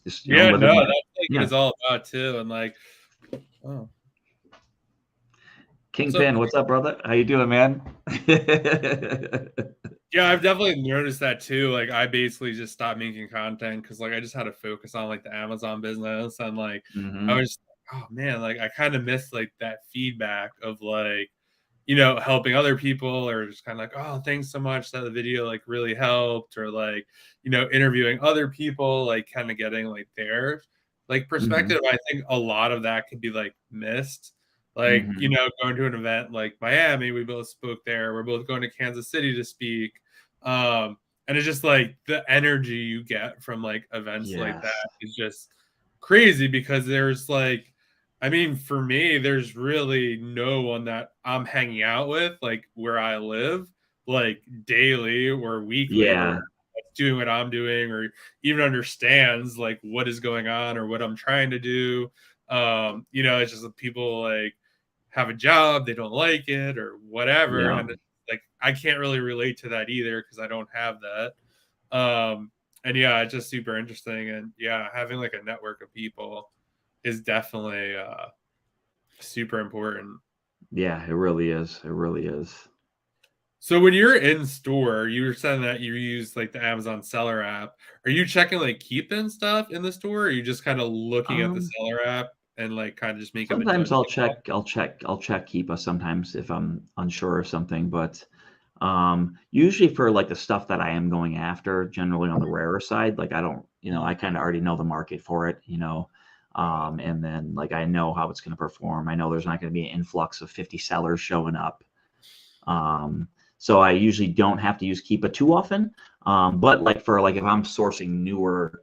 just, that's like what it's all about too. And like, Kingpin, what's up, brother? How you doing, man? Yeah, I've definitely noticed that too. Like I basically just stopped making content because like I just had to focus on like the Amazon business, and like I was oh man, like I kind of missed like that feedback of like, helping other people, or just kind of like, oh, thanks so much that the video like really helped, or like, interviewing other people, like kind of getting like their like perspective. I think a lot of that could be like missed. Like, going to an event like Miami, we both spoke there. We're both going to Kansas City to speak. And it's just like the energy you get from like events like that is just crazy, because there's like, I mean, for me, there's really no one that I'm hanging out with, like where I live, like daily or weekly, or doing what I'm doing, or even understands like what is going on or what I'm trying to do. It's just that people like have a job, they don't like it or whatever. And it's like, I can't really relate to that either because I don't have that. And yeah, it's just super interesting. And yeah, having like a network of people is definitely super important. Yeah, it really is. It really is. So when you're in store, you were saying that you use like the Amazon seller app. Are you checking like Keepa and stuff in the store? Or are you just kind of looking at the seller app and like kind of just making sometimes I'll check Keepa sometimes if I'm unsure of something, but usually for like the stuff that I am going after, generally on the rarer side, like I don't, I kind of already know the market for it, and then like I know how it's going to perform. I know there's not going to be an influx of 50 sellers showing up. So I usually don't have to use Keepa too often. But like for like if I'm sourcing newer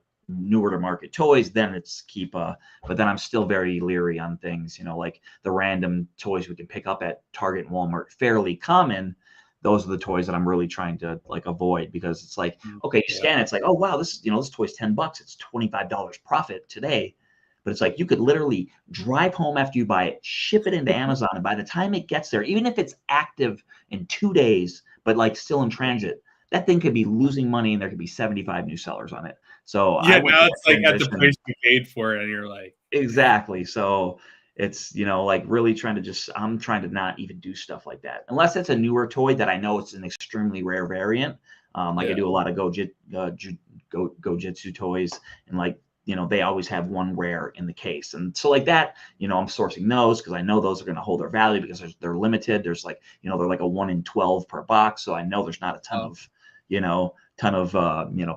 to market toys, then it's Keepa. But then I'm still very leery on things, like the random toys we can pick up at Target and Walmart, fairly common. Those are the toys that I'm really trying to like avoid, because it's like, okay, you scan it, it's like, oh wow, this toy's $10, it's $25 profit today. But it's like you could literally drive home after you buy it, ship it into Amazon, and by the time it gets there, even if it's active in 2 days, but like still in transit, that thing could be losing money and there could be 75 new sellers on it. So Yeah, I went now through it's that like at the transition. price you paid for it, and you're like, Exactly. So it's, like really trying to I'm trying to not even do stuff like that unless it's a newer toy that I know it's an extremely rare variant. Like I yeah. do a lot of Go-Jitsu toys, and like, they always have one rare in the case. And so like that, I'm sourcing those because I know those are going to hold their value because they're limited. There's like, they're like a 1 in 12 per box. So I know there's not a ton of,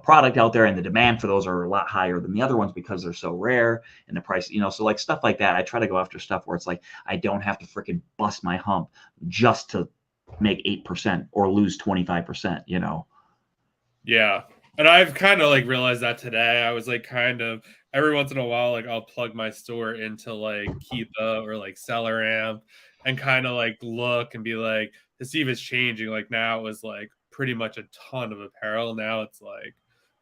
product out there, and the demand for those are a lot higher than the other ones because they're so rare, and the price, so like stuff like that. I try to go after stuff where it's like, I don't have to freaking bust my hump just to make 8% or lose 25%, Yeah. And I've kind of like realized that today. I was like kind of every once in a while, like I'll plug my store into like Keepa or like Selleramp and kind of like look and be like to see if it's changing. Like now it was like pretty much a ton of apparel. Now it's like,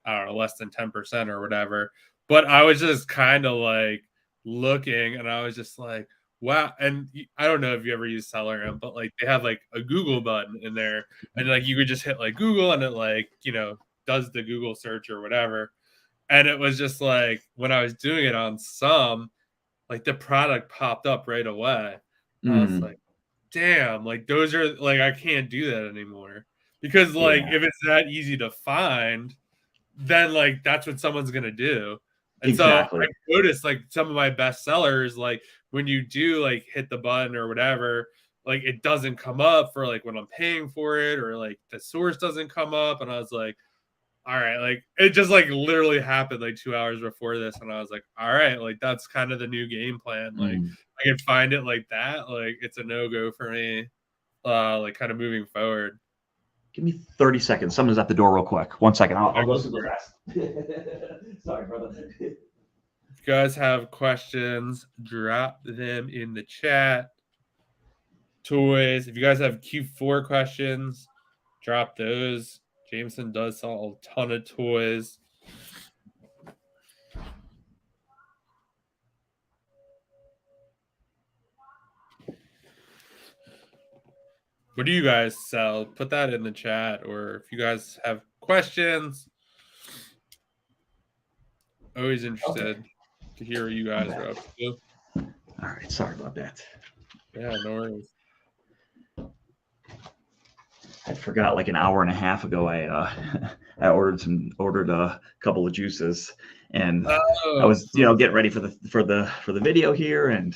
I don't know, less than 10% or whatever. But I was just kind of like looking and I was just like, wow. And I don't know if you ever use Selleramp, but like they have like a Google button in there, and like you could just hit like Google and it like, does the Google search or whatever. And it was just like when I was doing it on some, like the product popped up right away. I was like, damn, like those are like, I can't do that anymore because like Yeah, if it's that easy to find, then like that's what someone's gonna do. And so I exactly. noticed like some of my best sellers, like when you do like hit the button or whatever, like it doesn't come up for like when I'm paying for it, or like the source doesn't come up. And I was like, all right, like it just like literally happened like 2 hours before this. And I was like, all right, like that's kind of the new game plan. Like I can find it like that. Like it's a no-go for me, like kind of moving forward. Give me 30 seconds. Someone's at the door real quick. 1 second. I'll go If to the rest. Sorry, brother. you guys have questions, drop them in the chat. Toys. If you guys have Q4 questions, drop those. Jamison does sell a ton of toys. What do you guys sell? Put that in the chat, or if you guys have questions, always interested to hear what you guys are up to. All right, sorry about that. Yeah, no worries. I forgot like an hour and a half ago. I ordered a couple of juices, and I was getting ready for the video here and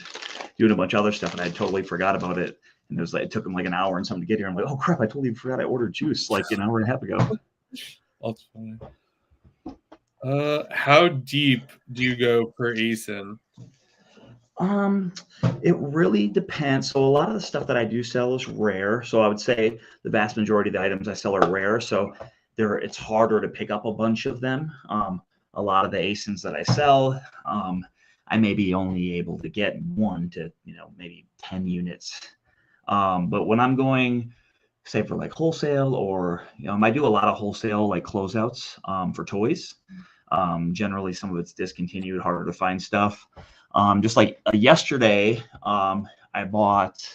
doing a bunch of other stuff, and I totally forgot about it. And it was like it took them like an hour and something to get here. I'm like, oh crap, I totally forgot I ordered juice like an hour and a half ago. That's funny. How deep do you go per ASIN? It really depends. So a lot of the stuff that I do sell is rare. So I would say the vast majority of the items I sell are rare. So it's harder to pick up a bunch of them. A lot of the ASINs that I sell, I may be only able to get 1 to maybe 10 units. But when I'm going, say for like wholesale, or I do a lot of wholesale like closeouts for toys. Generally, some of it's discontinued, harder to find stuff. Just like yesterday, I bought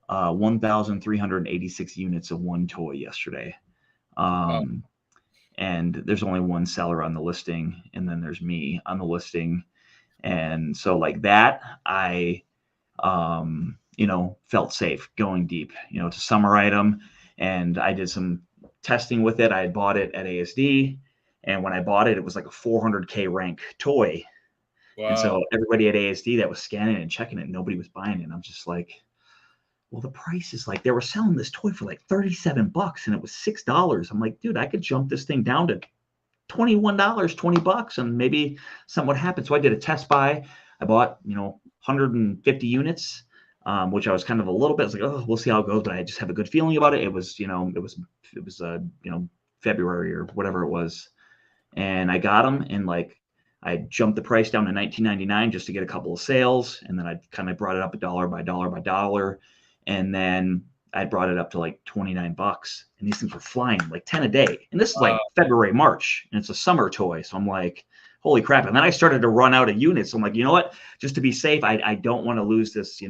1,386 units of one toy yesterday. And there's only one seller on the listing, and then there's me on the listing. And so like that, I, felt safe going deep, it's a summer item. And I did some testing with it. I had bought it at ASD. And when I bought it, it was like a 400K rank toy. Wow. And so everybody at ASD that was scanning and checking it, nobody was buying it. And I'm just like, well, the price is like, they were selling this toy for like $37 and it was $6. I'm like, dude, I could jump this thing down to $21, $20, and maybe something would happen. So I did a test buy. I bought, 150 units, which I was kind of a little bit, I was like, oh, we'll see how it goes. But I just have a good feeling about it. It was, February or whatever it was. And I got them, and like I jumped the price down to $19.99 just to get a couple of sales, and then I kind of brought it up $1 by $1 by $1, and then I brought it up to like $29, and these things were flying like 10 a day. And this is like February, March, and it's a summer toy, so I'm like, holy crap! And then I started to run out of units. So I'm like, you know what? Just to be safe, I don't want to lose this,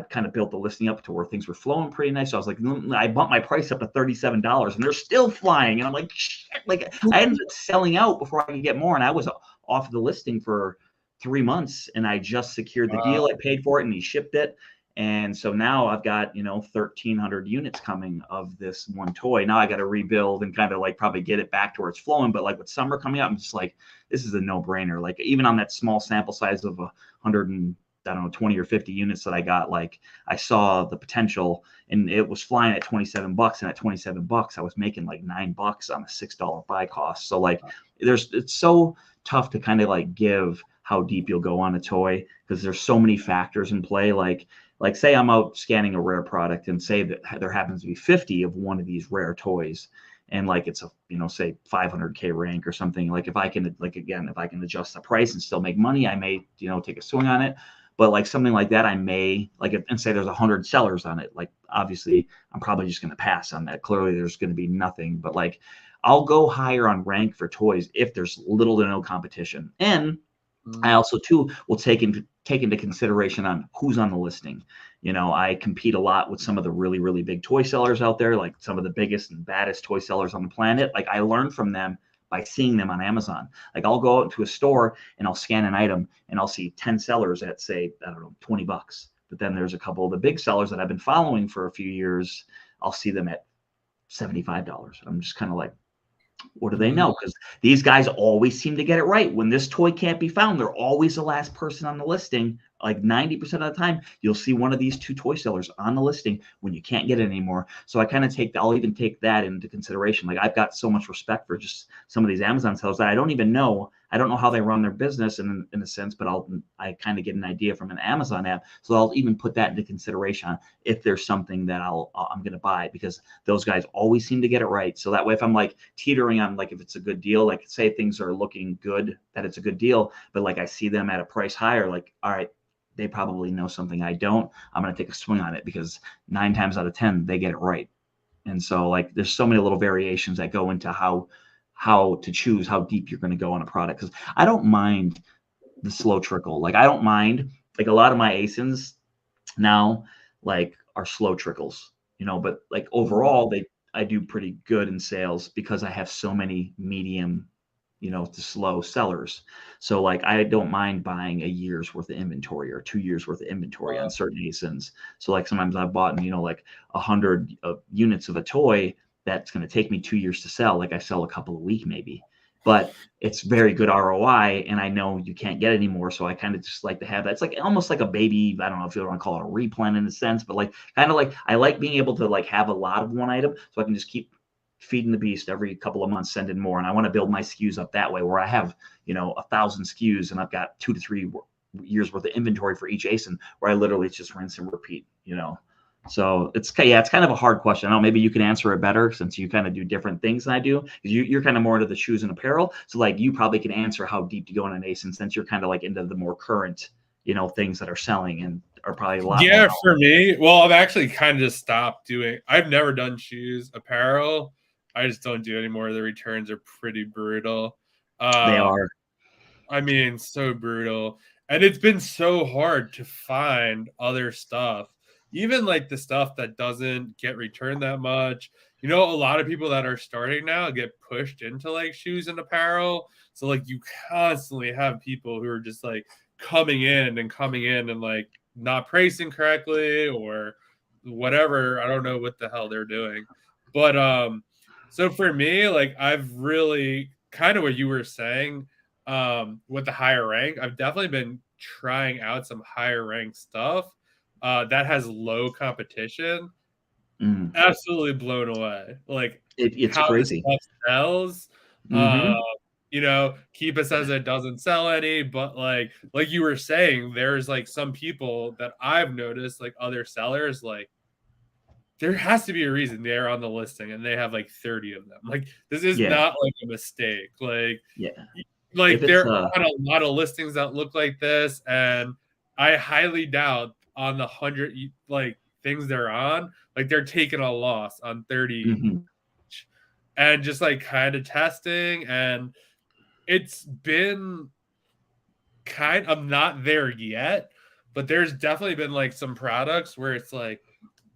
kind of built the listing up to where things were flowing pretty nice. So I was like, I bumped my price up to $37 and they're still flying. And I'm like, shit, like I ended up selling out before I could get more. And I was off the listing for 3 months and I just secured the deal. I paid for it and he shipped it. And so now I've got, 1,300 units coming of this one toy. Now I got to rebuild and kind of like probably get it back to where it's flowing. But like with summer coming up, I'm just like, this is a no brainer. Like even on that small sample size of 20 or 50 units that I got, like I saw the potential and it was flying at $27. And at $27, I was making like $9 on a $6 buy cost. So like it's so tough to kind of like give how deep you'll go on a toy because there's so many factors in play. Like say I'm out scanning a rare product and say that there happens to be 50 of one of these rare toys and like it's a say 500K rank or something. Like if I can adjust the price and still make money, I may take a swing on it. But like something like that, I may and say there's 100 sellers on it. Like obviously I'm probably just going to pass on that. Clearly there's going to be nothing, but like I'll go higher on rank for toys if there's little to no competition. And I also too will take into consideration on who's on the listing. I compete a lot with some of the really, really big toy sellers out there, like some of the biggest and baddest toy sellers on the planet. Like I learn from them by seeing them on Amazon. Like I'll go out to a store and I'll scan an item and I'll see 10 sellers at say, I don't know, $20. But then there's a couple of the big sellers that I've been following for a few years. I'll see them at $75. I'm just kind of like, what do they know? Because these guys always seem to get it right. When this toy can't be found, they're always the last person on the listing. Like 90% of the time, you'll see one of these two toy sellers on the listing when you can't get it anymore. So I kind of I'll even take that into consideration. Like I've got so much respect for just some of these Amazon sellers that I don't know how they run their business in a sense, but I kind of get an idea from an Amazon app. So I'll even put that into consideration if there's something that I'm going to buy, because those guys always seem to get it right. So that way, if I'm like teetering on like if it's a good deal, like say things are looking good, that it's a good deal, but like I see them at a price higher, like, all right, they probably know something I don't. I'm going to take a swing on it because 9 times out of 10, they get it right. And so like there's so many little variations that go into how to choose how deep you're going to go on a product. Because I don't mind the slow trickle. Like I don't mind, like a lot of my ASINs now like are slow trickles, but like overall I do pretty good in sales because I have so many medium, to slow sellers. So like I don't mind buying a year's worth of inventory or 2 years worth of inventory on certain ASINs. So like sometimes I've bought, like 100 units of a toy that's going to take me 2 years to sell. Like I sell a couple a week maybe, but it's very good ROI and I know you can't get anymore. So I kind of just like to have that. It's like almost like a baby. I don't know if you want to call it a replen in a sense, but like kind of like I like being able to like have a lot of one item so I can just keep feeding the beast every couple of months, send in more. And I want to build my SKUs up that way where I have, 1,000 SKUs and I've got 2 to 3 years worth of inventory for each ASIN where I literally just rinse and repeat, So it's kind of a hard question. I don't know, maybe you can answer it better since you kind of do different things than I do. You're kind of more into the shoes and apparel. So like you probably can answer how deep to go in an ASIN since you're kind of like into the more current, things that are selling and are probably a lot more. Yeah, for me, well, I've actually kind of stopped doing. I've never done shoes, apparel. I just don't do anymore. The returns are pretty brutal. They are. I mean, so brutal. And it's been so hard to find other stuff, even like the stuff that doesn't get returned that much. A lot of people that are starting now get pushed into like shoes and apparel. So like you constantly have people who are just like coming in and like not pricing correctly or whatever. I don't know what the hell they're doing. But so for me, like I've really kind of what you were saying, with the higher rank, I've definitely been trying out some higher rank stuff that has low competition. Absolutely blown away. Like it's how this crazy. stuff sells. Mm-hmm. Keepa says it doesn't sell any, but like you were saying, there's like some people that I've noticed, like other sellers, like there has to be a reason they're on the listing and they have like 30 of them. Like this is not like a mistake. Like there are a lot of listings that look like this, and I highly doubt on the 100 like things they're on, like they're taking a loss on 30 and just like kind of testing. And it's been I'm not there yet, but there's definitely been like some products where it's like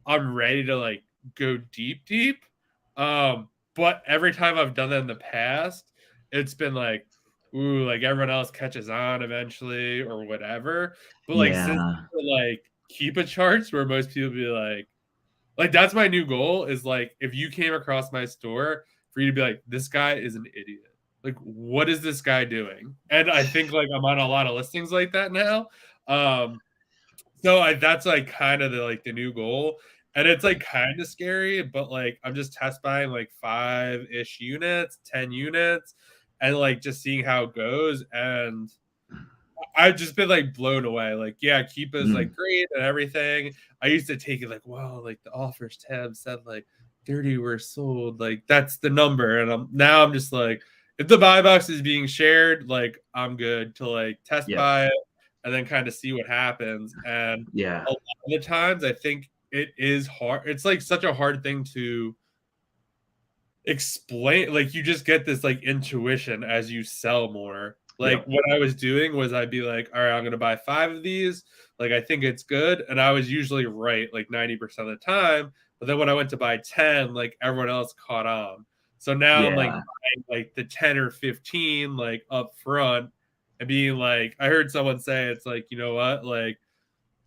I'm ready to like go deep. But every time I've done that in the past, it's been like, ooh, like everyone else catches on eventually or whatever. But like since Yeah. like Keepa charts where most people be like that's my new goal is like if you came across my store for you to be like, this guy is an idiot. Like, what is this guy doing? And I think like I'm on a lot of listings like that now. So that's like kind of the new goal. And it's like kind of scary, but like I'm just test buying like 5-ish units, 10 units, and like just seeing how it goes. And I've just been like blown away. Like, yeah, Keepa is like great and everything. I used to take it like, wow, like the offers tab said like 30 were sold. Like that's the number. And I'm just like, if the buy box is being shared, like I'm good to like test Yep. buy it and then kind of see what happens. And Yeah. a lot of the times I think it is hard. It's like such a hard thing to explain. Like you just get this like intuition as you sell more. Like Yep. what I was doing was I'd be like, all right, I'm gonna buy 5 of these. Like I think it's good, and I was usually right like 90% of the time. But then when I went to buy 10, like everyone else caught on. So now I'm like Yeah. buying like the 10 or 15 like up front and being like, I heard someone say it's like, you know what, like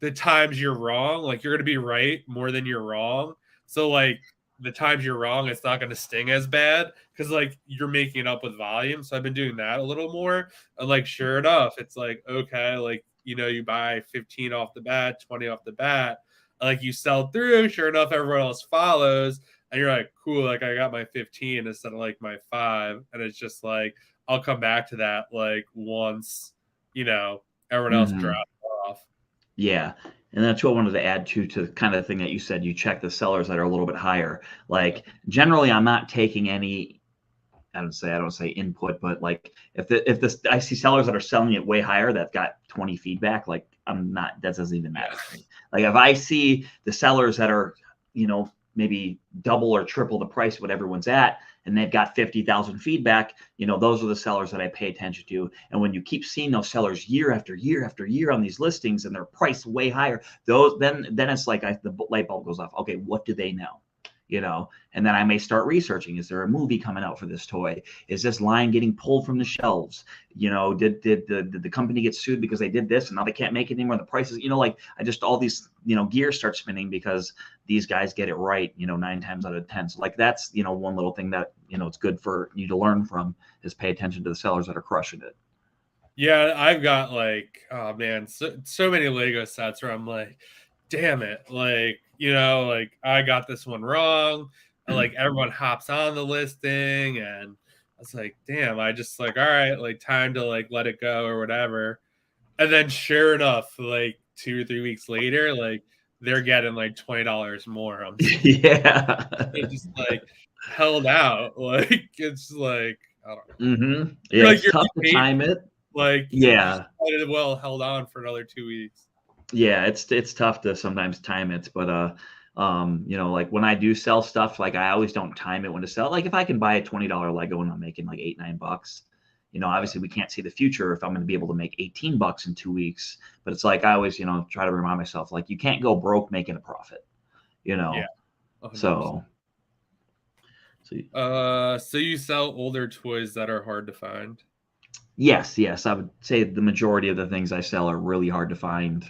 the times you're wrong, like you're gonna be right more than you're wrong. So like the times you're wrong, it's not gonna sting as bad because like you're making it up with volume. So I've been doing that a little more. And like sure enough, it's like okay, like you buy 15 off the bat, 20 off the bat, and, like you sell through, sure enough, everyone else follows, and you're like, cool, like I got my 15 instead of like my 5. And it's just like I'll come back to that like once, everyone else drops off. Yeah. And that's what I wanted to add to the kind of thing that you said. You check the sellers that are a little bit higher. Like generally, I'm not taking any. I don't say input, but like if this I see sellers that are selling it way higher that got 20 feedback, like I'm not. That doesn't even matter to me. Like if I see the sellers that are maybe double or triple the price of what everyone's at, and they've got 50,000 feedback, those are the sellers that I pay attention to. And when you keep seeing those sellers year after year after year on these listings and they're priced way higher, then it's like the light bulb goes off. Okay, what do they know? And then I may start researching. Is there a movie coming out for this toy? Is this line getting pulled from the shelves? Did the company get sued because they did this and now they can't make it anymore? The prices, all these, gears start spinning because these guys get it right, 9 times out of 10. So like that's, one little thing that, it's good for you to learn from is pay attention to the sellers that are crushing it. Yeah, I've got like, oh man, so many Lego sets where I'm like, damn it, like, like I got this one wrong. And, like everyone hops on the listing, and I was like, damn, I just like, all right, like time to like let it go or whatever. And then sure enough, like 2 or 3 weeks later, like they're getting like $20 more. I'm just, Yeah. just like held out. Like it's like I don't know. Yeah, Like it's tough to time it. like you Yeah. might as well held on for another 2 weeks. Yeah, it's tough to sometimes time it, but like when I do sell stuff, like I always don't time it when to sell. Like if I can buy a $20 Lego and I'm making like $8-9, obviously we can't see the future if I'm going to be able to make $18 in 2 weeks. But it's like I always, try to remind myself, like you can't go broke making a profit, Yeah. 100%. So you sell older toys that are hard to find? Yes, I would say the majority of the things I sell are really hard to find.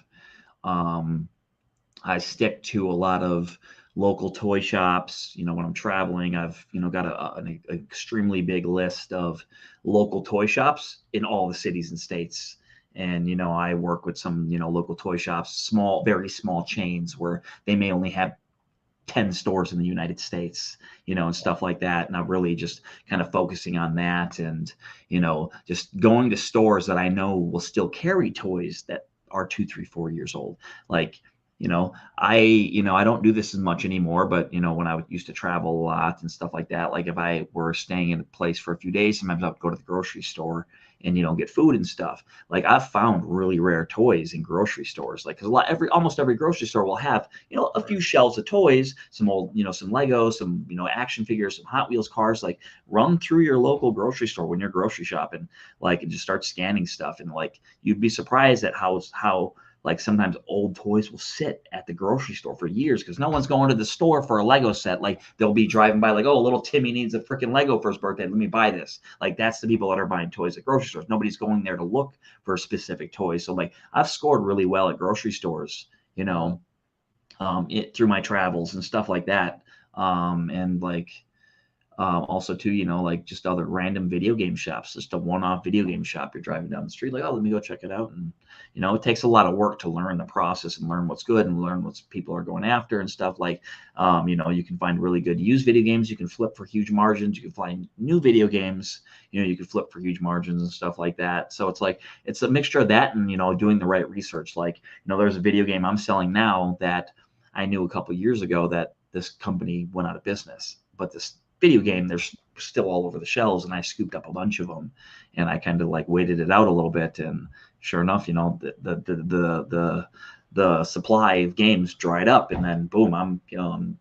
I stick to a lot of local toy shops. When I'm traveling, I've got an extremely big list of local toy shops in all the cities and states. And I work with some local toy shops, very small chains where they may only have 10 stores in the United States, and stuff like that. And I'm really just kind of focusing on that and, just going to stores that I know will still carry toys that are 2, 3, 4 years old. Like, I don't do this as much anymore, but when I used to travel a lot and stuff like that, like if I were staying in a place for a few days, sometimes I would go to the grocery store and get food and stuff. Like I've found really rare toys in grocery stores, like because almost every grocery store will have a few shelves of toys, some old some Legos, some action figures, some Hot Wheels cars. Like run through your local grocery store when you're grocery shopping, like and just start scanning stuff, and like you'd be surprised at how like sometimes old toys will sit at the grocery store for years because no one's going to the store for a Lego set. Like they'll be driving by like, oh, little Timmy needs a freaking Lego for his birthday. Let me buy this. Like that's the people that are buying toys at grocery stores. Nobody's going there to look for specific toys. So like I've scored really well at grocery stores, you know, through my travels and stuff like that. And like also too, you know, like just other random video game shops, just a one-off video game shop. You're driving down the street, like, oh, let me go check it out. And, you know, it takes a lot of work to learn the process and learn what's good and learn what people are going after and stuff. Like, you know, you can find really good used video games. You can flip for huge margins. You can find new video games, you know, you can flip for huge margins and stuff like that. So it's like, it's a mixture of that and, you know, doing the right research. Like, you know, there's a video game I'm selling now that I knew a couple of years ago that this company went out of business, but this video game, they're still all over the shelves, and I scooped up a bunch of them, and I kind of like waited it out a little bit, and sure enough, you know, the supply of games dried up, and then boom, I'm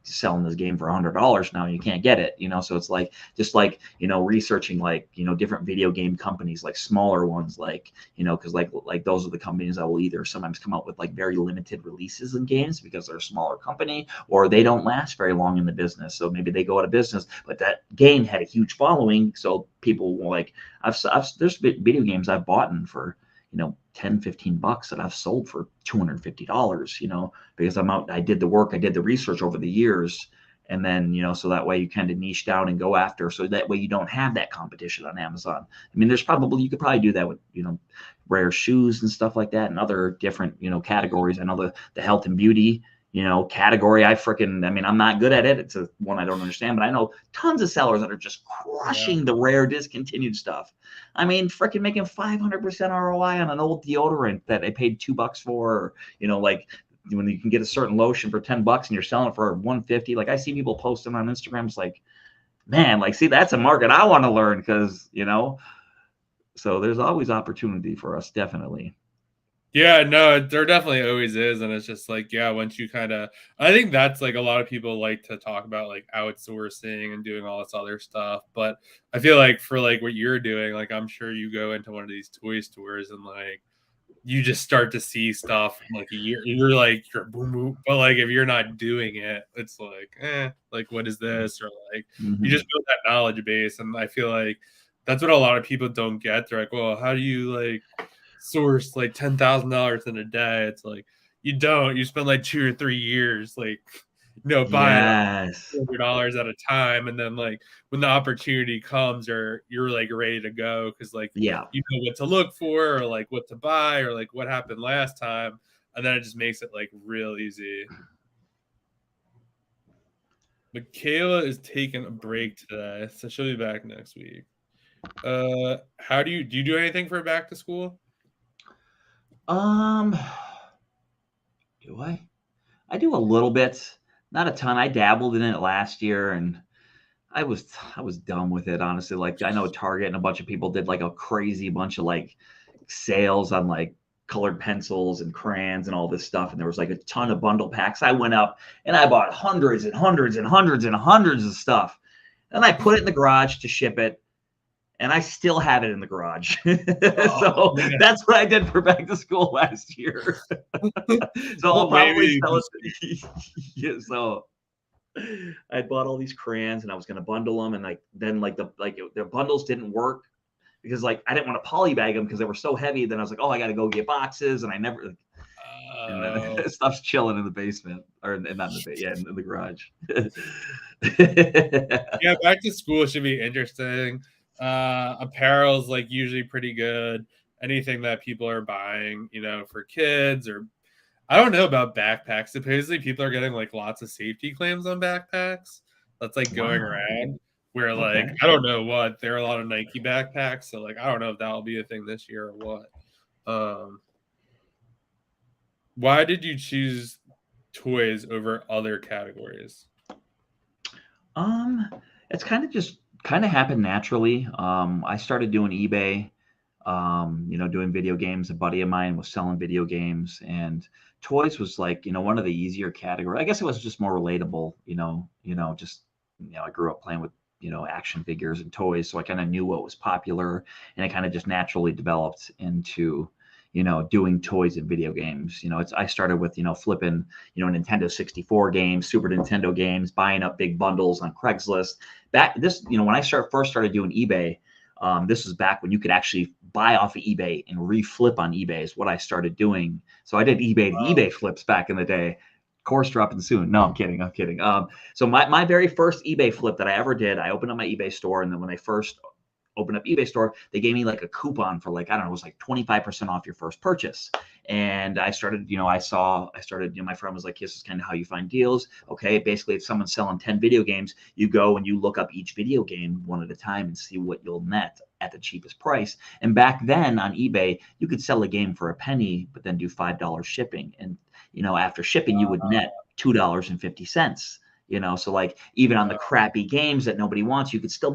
selling this game for $100 now. You can't get it, you know. So it's like just like, you know, researching like, you know, different video game companies, like smaller ones, like, you know, because like those are the companies that will either sometimes come out with like very limited releases in games because they're a smaller company, or they don't last very long in the business. So maybe they go out of business, but that game had a huge following, so people will like, there's video games I've bought in for, you know, $10-15 that I've sold for $250, you know, because I did the work, I did the research over the years. And then, you know, so that way you kind of niche down and go after, so that way you don't have that competition on Amazon. I mean, you could probably do that with, you know, rare shoes and stuff like that and other different, you know, categories. I know the health and beauty, you know, category, I mean, I'm not good at it. It's one I don't understand, but I know tons of sellers that are just crushing the rare discontinued stuff. I mean, freaking making 500% ROI on an old deodorant that I paid $2 for, or, you know, like when you can get a certain lotion for $10 and you're selling it for $150. Like I see people posting on Instagram. It's like, man, like, see, that's a market I want to learn, because, you know, so there's always opportunity for us. Definitely. Yeah, no, there definitely always is. And it's just like, yeah, once you kind of, I think that's like a lot of people like to talk about like outsourcing and doing all this other stuff. But I feel like for like what you're doing, like I'm sure you go into one of these toy stores and like you just start to see stuff from like a year. You're boom, boom. But like if you're not doing it, it's like, like what is this? Or like you just build that knowledge base. And I feel like that's what a lot of people don't get. They're like, well, how do you like source like $10,000 in a day? It's like you don't. You spend like 2 or 3 years, like, you know, buying Yes. $200 at a time, and then like when the opportunity comes, or you're like ready to go because like Yeah. you know what to look for, or like what to buy, or like what happened last time, and then it just makes it like real easy. Michaela is taking a break today, so she'll be back next week. How do you do anything for back to school? Do I? I do a little bit, not a ton. I dabbled in it last year, and I was dumb with it, honestly. Like I know Target and a bunch of people did like a crazy bunch of like sales on like colored pencils and crayons and all this stuff, and there was like a ton of bundle packs. I went up and I bought hundreds and hundreds and hundreds and hundreds of stuff, and I put it in the garage to ship it, and I still have it in the garage. So Man. that's what I did for back to school last year. So I'll probably sell it. Yeah, so I bought all these crayons and I was going to bundle them, and like then like the bundles didn't work because like I didn't want to polybag them because they were so heavy. Then I was like, oh, I got to go get boxes, and I never. And then stuff's chilling in the basement, or not in the garage. Yeah, back to school should be interesting. Apparel's like usually pretty good. Anything that people are buying, you know, for kids, or I don't know about backpacks. Supposedly people are getting like lots of safety claims on backpacks. That's like going around where like, I don't know what, there are a lot of Nike backpacks. So like, I don't know if that'll be a thing this year or what. Why did you choose toys over other categories? It's kind of happened naturally. I started doing eBay, you know, doing video games. A buddy of mine was selling video games, and toys was like, you know, one of the easier categories. I guess it was just more relatable, just, you know, I grew up playing with, you know, action figures and toys. So I kind of knew what was popular, and it kind of just naturally developed into, doing toys and video games. I started with, flipping, Nintendo 64 games, Super Nintendo games, buying up big bundles on Craigslist. When I first started doing eBay, this was back when you could actually buy off of eBay and reflip on eBay is what I started doing. So I did eBay to eBay flips back in the day. Course dropping soon. No, I'm kidding. So my very first eBay flip that I ever did, I opened up my eBay store, and then when I first opened up eBay store, they gave me like a coupon for like, I don't know, it was like 25% off your first purchase. And I started, my friend was like, this is kind of how you find deals. Okay. Basically, if someone's selling 10 video games, you go and you look up each video game one at a time and see what you'll net at the cheapest price. And back then on eBay, you could sell a game for a penny, but then do $5 shipping. And, after shipping, you would net $2.50. So like even on the crappy games that nobody wants, you could still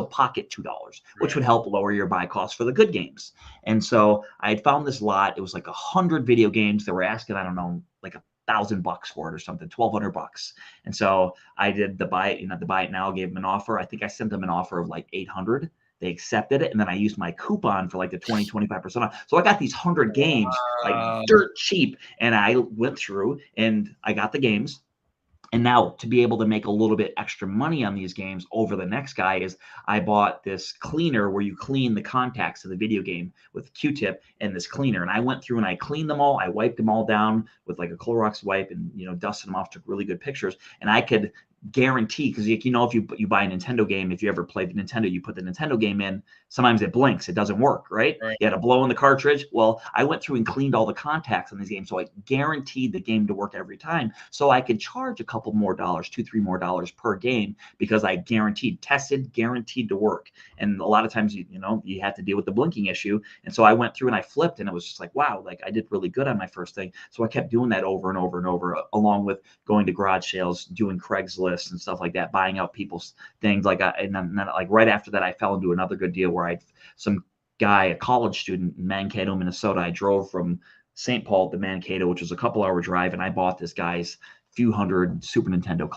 pocket $2, which would help lower your buy costs for the good games. And so I had found this lot. It was like 100 video games that were asking, I don't know, like $1,000 for it or something, $1,200. And so I did the buy it now, gave them an offer. I think I sent them an offer of like 800. They accepted it, and then I used my coupon for like the 25% off. So I got these 100 games like dirt cheap, and I went through and I got the games. And now to be able to make a little bit extra money on these games over the next guy is I bought this cleaner where you clean the contacts of the video game with a Q-tip and this cleaner. And I went through and I cleaned them all. I wiped them all down with like a Clorox wipe and, dusted them off, took really good pictures. And I could guarantee, because if you buy a Nintendo game, if you ever played the Nintendo, you put the Nintendo game in, sometimes it blinks, it doesn't work, right? You had to blow in the cartridge. Well, I went through and cleaned all the contacts on these games, so I guaranteed the game to work every time, so I could charge a couple more dollars, $2-3 more per game, because I guaranteed to work. And a lot of times you have to deal with the blinking issue. And so I went through and I flipped, and it was just like, wow, like I did really good on my first thing. So I kept doing that over and over and over, along with going to garage sales, doing Craigslist and stuff like that, buying out people's things. And then like right after that, I fell into another good deal where some guy, a college student in Mankato, Minnesota. I drove from St. Paul to Mankato, which was a couple-hour drive, and I bought this guy's few hundred Super Nintendo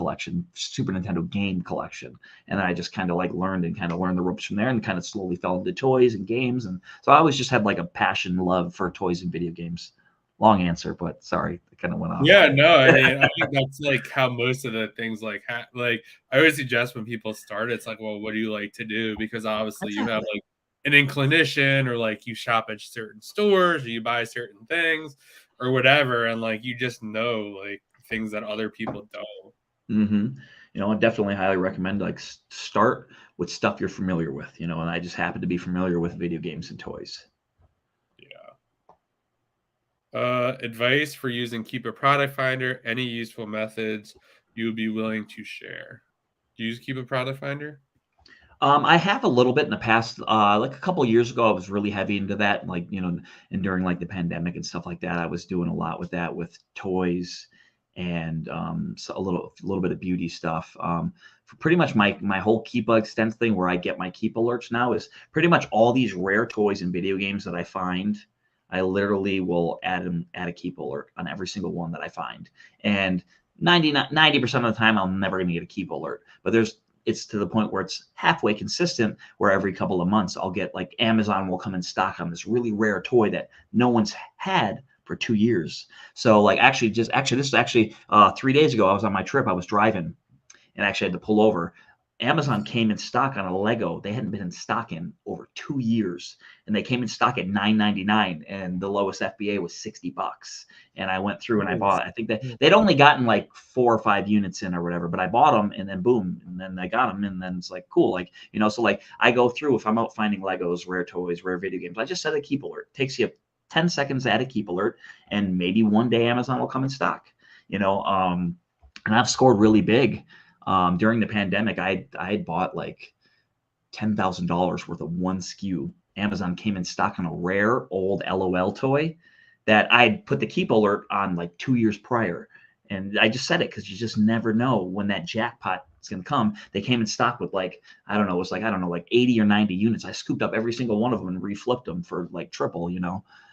game collection. And I just kind of like learned the ropes from there, and kind of slowly fell into toys and games. And so I always just had like a passion, love for toys and video games. Long answer, but sorry, it kind of went off. Yeah, no, I mean, I think that's like how most of the things like I always suggest when people start, it's like, well, what do you like to do? Because obviously you have like an inclination, or like you shop at certain stores, or you buy certain things or whatever, and like you just know like things that other people don't. I definitely highly recommend like start with stuff you're familiar with, and I just happen to be familiar with video games and toys. Advice for using Keepa Product Finder, any useful methods you would be willing to share? Do you use Keepa Product Finder? I have a little bit in the past. Like a couple of years ago, I was really heavy into that. Like, and during like the pandemic and stuff like that, I was doing a lot with that, with toys and so a little bit of beauty stuff. For pretty much my whole Keepa extents thing, where I get my Keepa alerts now, is pretty much all these rare toys and video games that I find. I literally will add a Keepa alert on every single one that I find. And 90% of the time, I'm never going to get a Keepa alert. But it's to the point where it's halfway consistent, where every couple of months I'll get like Amazon will come in stock on this really rare toy that no one's had for 2 years. So like this is 3 days ago, I was on my trip, I was driving and actually had to pull over. Amazon came in stock on a Lego. They hadn't been in stock in over 2 years, and they came in stock at $9.99, and the lowest FBA was $60. And I went through and I bought. I think that they'd only gotten like 4 or 5 units in or whatever, but I bought them, and then boom, and then I got them, and then it's like cool, like So like I go through, if I'm out finding Legos, rare toys, rare video games, I just set a Keep alert. It takes you 10 seconds to add a Keep alert, and maybe one day Amazon will come in stock. And I've scored really big. During the pandemic, I had bought like $10,000 worth of one SKU. Amazon came in stock on a rare old LOL toy that I'd put the Keep alert on like 2 years prior. And I just said it because you just never know when that jackpot is going to come. They came in stock with like 80 or 90 units. I scooped up every single one of them and reflipped them for like triple,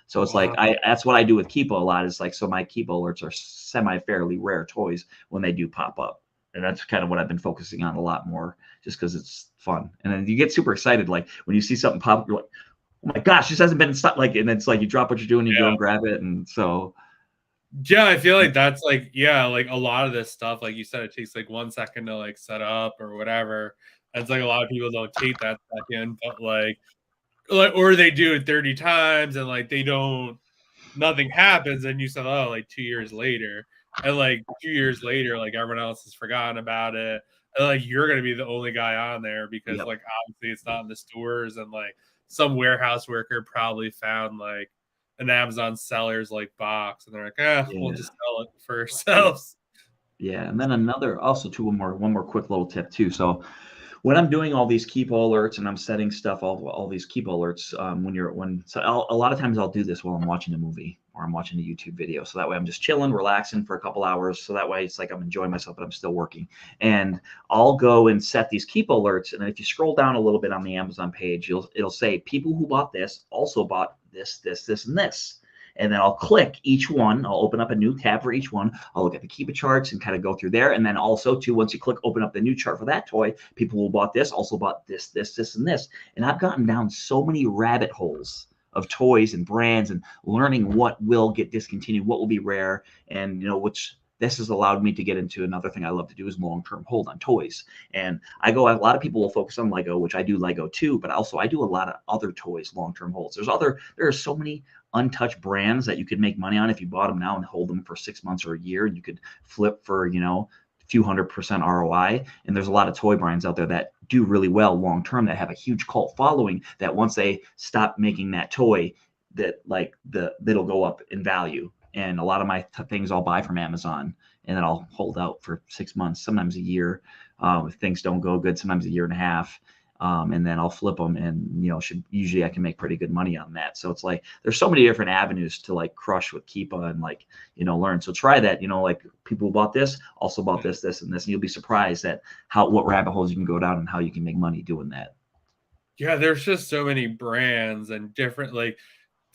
So it's like that's what I do with Keepa a lot. Is like, so my Keepa alerts are semi-fairly rare toys when they do pop up. And that's kind of what I've been focusing on a lot more, just because it's fun. And then you get super excited. Like when you see something pop up, you're like, oh my gosh, this hasn't been in stock. Like, and it's like you drop what you're doing, you go and grab it, and so. Yeah, I feel like that's like, yeah, like a lot of this stuff, like you said, it takes like 1 second to like set up or whatever. And it's like a lot of people don't take that second, but like or they do it 30 times and like they don't, nothing happens, and you said, oh, like 2 years later, and like 2 years later, like everyone else has forgotten about it, and like you're gonna be the only guy on there because Yep. like obviously it's not in the stores, and like some warehouse worker probably found like an Amazon seller's like box, and they're like, we'll Yeah. just sell it for ourselves. Yeah. And then another, also too, one more quick little tip too. So when I'm doing all these Keepa alerts and I'm setting stuff, all these Keepa alerts, a lot of times I'll do this while I'm watching a movie or I'm watching a YouTube video. So that way I'm just chilling, relaxing for a couple hours. So that way it's like I'm enjoying myself, but I'm still working. And I'll go and set these Keepa alerts. And then if you scroll down a little bit on the Amazon page, it'll say people who bought this also bought this, and this. And then I'll click each one. I'll open up a new tab for each one. I'll look at the Keepa charts and kind of go through there. And then also, too, once you click open up the new chart for that toy, people who bought this also bought this, and this. And I've gotten down so many rabbit holes of toys and brands and learning what will get discontinued, what will be rare, and which this has allowed me to get into another thing I love to do is long-term hold on toys. And a lot of people will focus on Lego, which I do Lego too, but also I do a lot of other toys long-term holds. There are so many untouched brands that you could make money on if you bought them now and hold them for 6 months or a year. You could flip for, a few 100% ROI. And there's a lot of toy brands out there that do really well long-term that have a huge cult following that once they stop making that toy, that'll go up in value. And a lot of my things I'll buy from Amazon and then I'll hold out for 6 months, sometimes a year. If things don't go good, sometimes a year and a half. And then I'll flip them and, usually I can make pretty good money on that. So it's like, there's so many different avenues to like crush with Keepa and learn. So try that, like people who bought this also bought this, and this, and you'll be surprised at what rabbit holes you can go down and how you can make money doing that. Yeah, there's just so many brands and different, like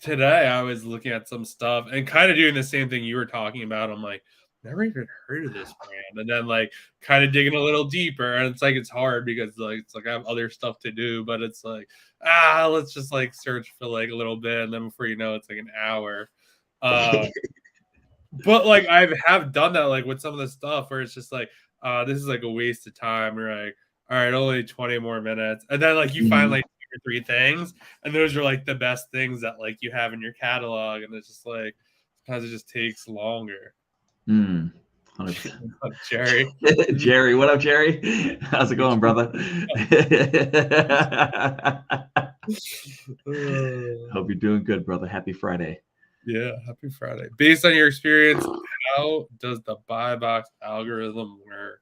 today I was looking at some stuff and kind of doing the same thing you were talking about. I'm like, never even heard of this brand. And then like kind of digging a little deeper. And it's like it's hard because it's like I have other stuff to do, but it's like, let's just like search for like a little bit. And then before you know it's like an hour. But like I have done that like with some of the stuff where it's just like, this is like a waste of time. You're like, all right, only 20 more minutes. And then like you find like 2 or 3 things, and those are like the best things that like you have in your catalog. And it's just like sometimes it just takes longer. 100%. Jerry. Jerry, what up, Jerry? How's it going, brother? Hope you're doing good, brother. Happy Friday. Yeah, happy Friday. Based on your experience, how does the buy box algorithm work?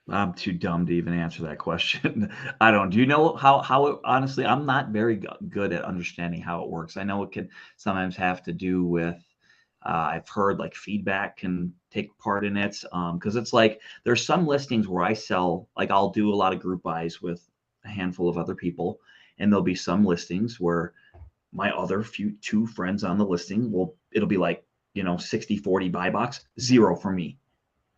I'm too dumb to even answer that question. I don't. Do you know how it, honestly, I'm not very good at understanding how it works. I know it can sometimes have to do with, I've heard like feedback can take part in it. Because it's like there's some listings where I sell, like I'll do a lot of group buys with a handful of other people. And there'll be some listings where my other two friends on the listing it'll be like, 60-40 buy box, 0 for me.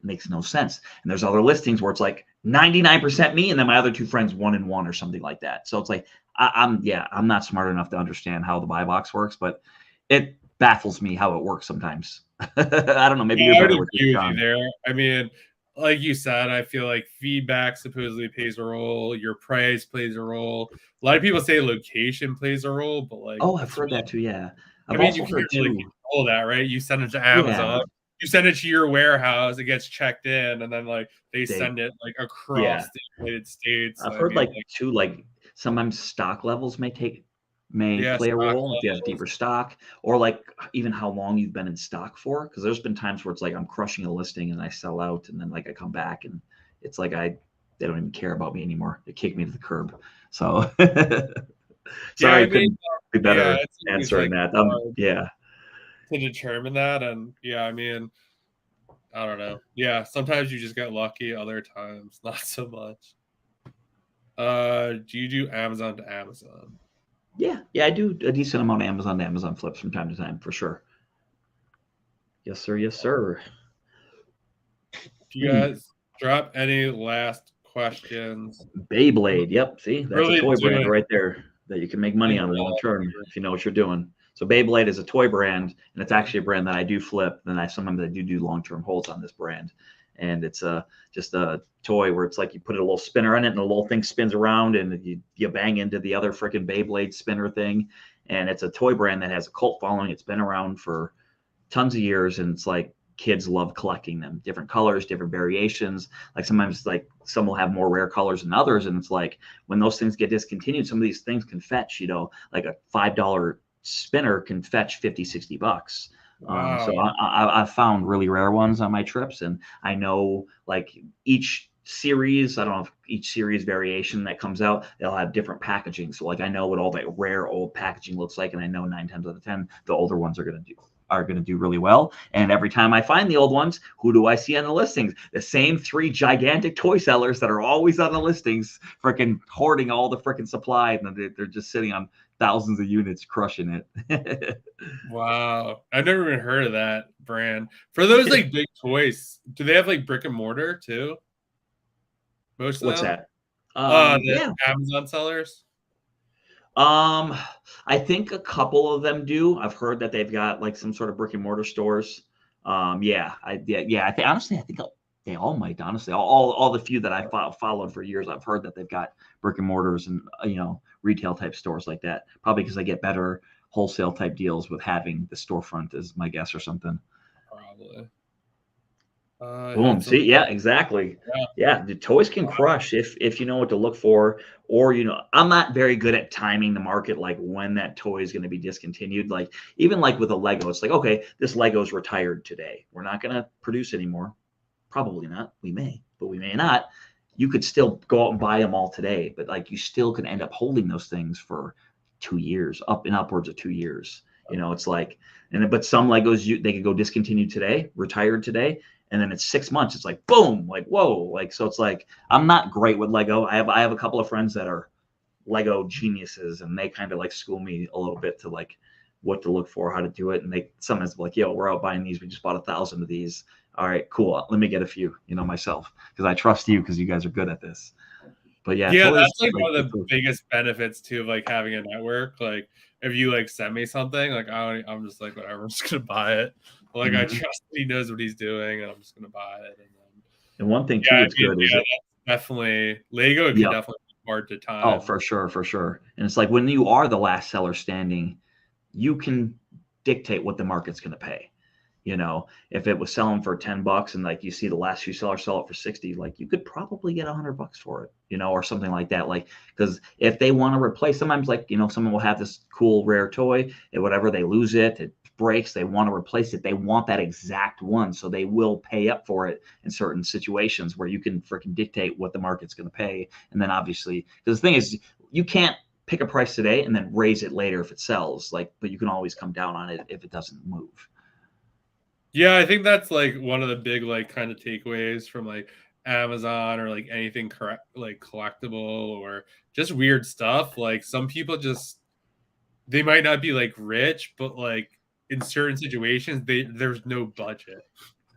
Makes no sense. And there's other listings where it's like 99% me, and then my other 2 friends 1 and 1 or something like that. So it's like I'm not smart enough to understand how the buy box works, but it baffles me how it works sometimes. I don't know. Maybe you're better with it, John. There. I mean, like you said, I feel like feedback supposedly plays a role. Your price plays a role. A lot of people say location plays a role, but like, I've heard that too. Yeah, I mean, you can't really control that, right? You send it to Amazon. Yeah. You send it to your warehouse, it gets checked in, and then like they send it like across the United States. I've heard too, like sometimes stock levels may play a role if you have deeper stock, or like even how long you've been in stock for. Because there's been times where it's like I'm crushing a listing and I sell out, and then like I come back and it's like they don't even care about me anymore. They kick me to the curb. So sorry, I couldn't be better answering that. To determine that, and I mean, I don't know. Yeah, sometimes you just get lucky, other times not so much. Do you do Amazon to Amazon? Yeah, I do a decent amount of Amazon to Amazon flips from time to time, for sure. Yes, sir. Yes, sir. Do you guys drop any last questions? Beyblade. Yep. See, that's really a toy brand right there. that you can make money on long term if you know what you're doing. So Beyblade is a toy brand, and it's actually a brand that I do flip. Then sometimes I do long term holds on this brand, and it's just a toy where it's like you put a little spinner in it, and the little thing spins around, and you bang into the other freaking Beyblade spinner thing. And it's a toy brand that has a cult following. It's been around for tons of years, and it's like kids love collecting them, different colors, different variations. Like sometimes like some will have more rare colors than others, and it's like when those things get discontinued, some of these things can fetch, like a $5 spinner can fetch $50-$60. Wow. So I've found really rare ones on my trips, and I know like each series, I don't know if each series variation that comes out, they'll have different packaging. So like I know what all that rare old packaging looks like, and I know 9 times out of 10 the older ones are going to do really well. And every time I find the old ones, who do I see on the listings? The same 3 gigantic toy sellers that are always on the listings, freaking hoarding all the freaking supply, and they're just sitting on thousands of units crushing it. Wow. I've never even heard of that brand. For those like big toys, do they have like brick and mortar too? Most of What's them? that? The Amazon sellers? I think a couple of them do. I've heard that they've got like some sort of brick and mortar stores. I think they all might. Honestly, all the few that I followed for years, I've heard that they've got brick and mortars and retail type stores like that. Probably because they get better wholesale type deals with having the storefront, is my guess, or something. Probably. Boom. See, yeah, exactly. Yeah, the toys can crush if you know what to look for, or I'm not very good at timing the market, like when that toy is going to be discontinued. Like even like with a Lego, it's like, okay, this Lego's retired today. We're not going to produce anymore. Probably not. We may, but we may not. You could still go out and buy them all today, but like you still can end up holding those things for 2 years, upwards of 2 years. It's like, but some Legos they could go discontinued today, retired today. And then it's 6 months. It's like, boom, like, whoa. Like, so it's like, I'm not great with Lego. I have a couple of friends that are Lego geniuses, and they kind of like school me a little bit to like what to look for, how to do it. And they sometimes be like, yo, we're out buying these. We just bought 1,000 of these. All right, cool. Let me get a few, myself, because I trust you because you guys are good at this. But yeah, that's like one of the biggest benefits too of like having a network. Like if you like send me something, like I'm just like, whatever, I'm just gonna buy it. Like I trust that he knows what he's doing, and I'm just gonna buy it. And one thing too, it's good is definitely Lego can definitely be hard to time. Oh, for sure. And it's like when you are the last seller standing, you can dictate what the market's going to pay. If it was selling for $10 and like you see the last few sellers sell it for 60, like you could probably get $100 for it, or something like that. Like, because if they want to replace, sometimes like, someone will have this cool rare toy and whatever, they lose it, it breaks, they want to replace it. They want that exact one. So they will pay up for it in certain situations where you can freaking dictate what the market's going to pay. And then obviously, because the thing is, you can't pick a price today and then raise it later if it sells, but you can always come down on it if it doesn't move. Yeah, I think that's like one of the big like kind of takeaways from like Amazon or like anything like collectible or just weird stuff. Like some people they might not be like rich, but like in certain situations there's no budget.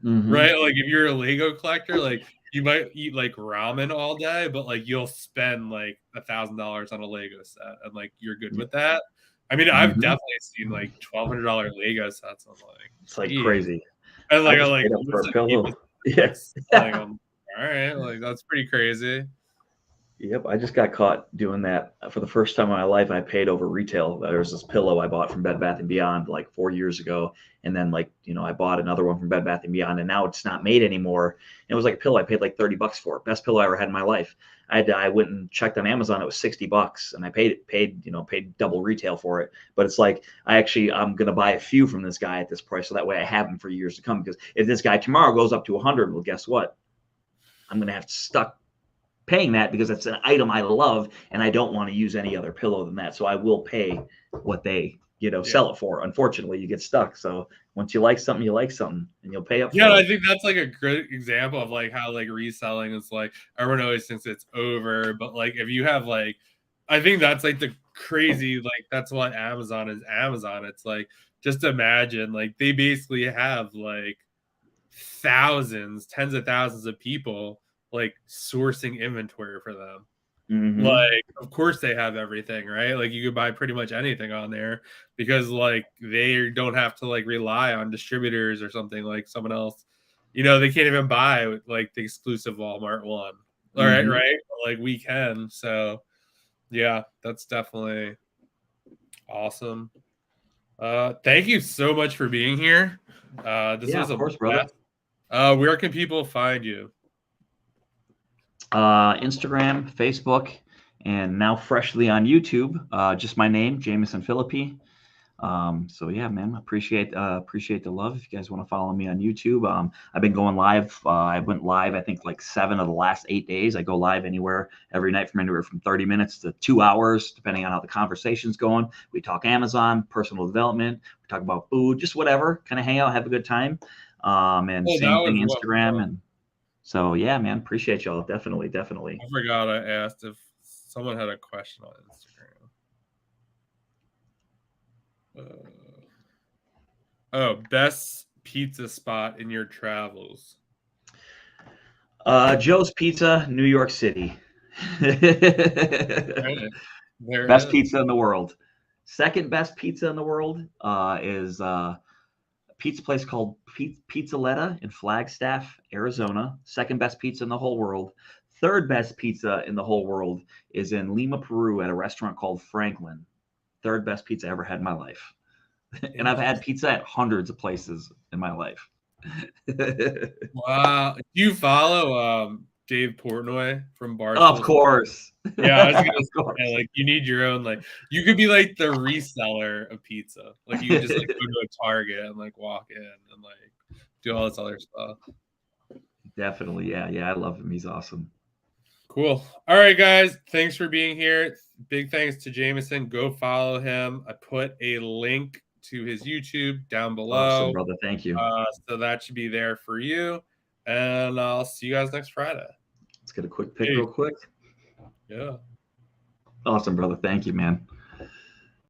Right? Like if you're a Lego collector, like you might eat like ramen all day, but like you'll spend like $1,000 on a Lego set and like you're good with that. I mean, I've definitely seen like $1,200 Lego sets. I'm like, it's like crazy. And like, I like for a pillow. Yes. Like, all right, like that's pretty crazy. Yep, I just got caught doing that for the first time in my life. I paid over retail. There was this pillow I bought from Bed Bath & Beyond like 4 years ago, and then like I bought another one from Bed Bath & Beyond, and now it's not made anymore. And it was like a pillow I paid like $30 for. Best pillow I ever had in my life. I went and checked on Amazon. It was $60, and I paid double retail for it. But it's like I'm gonna buy a few from this guy at this price, so that way I have them for years to come. Because if this guy tomorrow goes up to 100, well, guess what? I'm gonna have to stuck paying that because it's an item I love and I don't want to use any other pillow than that. So I will pay what they, sell it for. Unfortunately, you get stuck. So once you like something, and you'll pay up for it. I think that's like a great example of like how like reselling is like everyone always thinks it's over, but like if you have like, I think that's like the crazy, like that's what Amazon is. Amazon, it's like, just imagine like they basically have like tens of thousands of people like sourcing inventory for them. Like, of course they have everything, right? Like, you could buy pretty much anything on there because, like, they don't have to, like, rely on distributors or something like someone else. You know, they can't even buy, like, the exclusive Walmart one. All right, right? Like, we can. So, yeah, that's definitely awesome. Thank you so much for being here. This Yeah, was of a course, brother. where can people find you? Instagram, Facebook, and now freshly on YouTube. Just my name, Jamison Philippi. So yeah, man, appreciate the love. If you guys want to follow me on YouTube, I've been going live. I went live, I think, like 7 of the last 8 days. I go live every night from anywhere from 30 minutes to 2 hours, depending on how the conversation's going. We talk Amazon, personal development. We talk about food, just whatever. Kind of hang out, have a good time. And Oh, same that thing, was what Instagram. And so yeah, man, appreciate y'all. Definitely. I forgot I asked if someone had a question on Instagram. Best pizza spot in your travels. Joe's Pizza, New York City. Right. There Best it is. pizza in the world. Second best pizza in the world is a pizza place called Pizzaletta in Flagstaff, Arizona. Second best pizza in the whole world. Third best pizza in the whole world is in Lima, Peru at a restaurant called Franklin. Third best pizza I ever had in my life. And I've had pizza at hundreds of places in my life. Wow. Do you follow Dave Portnoy from Barstool? Of course. Yeah, I was gonna Of course. say, like, you need your own, like, you could be like the reseller of pizza. Like, you could just like go to a Target and like walk in and like do all this other stuff. Definitely. Yeah, I love him. He's awesome. Cool. All right, guys. Thanks for being here. Big thanks to Jamison. Go follow him. I put a link to his YouTube down below. Awesome, brother. Thank you. So that should be there for you. And I'll see you guys next Friday. Let's get a quick pic real quick. Yeah. Awesome, brother. Thank you, man.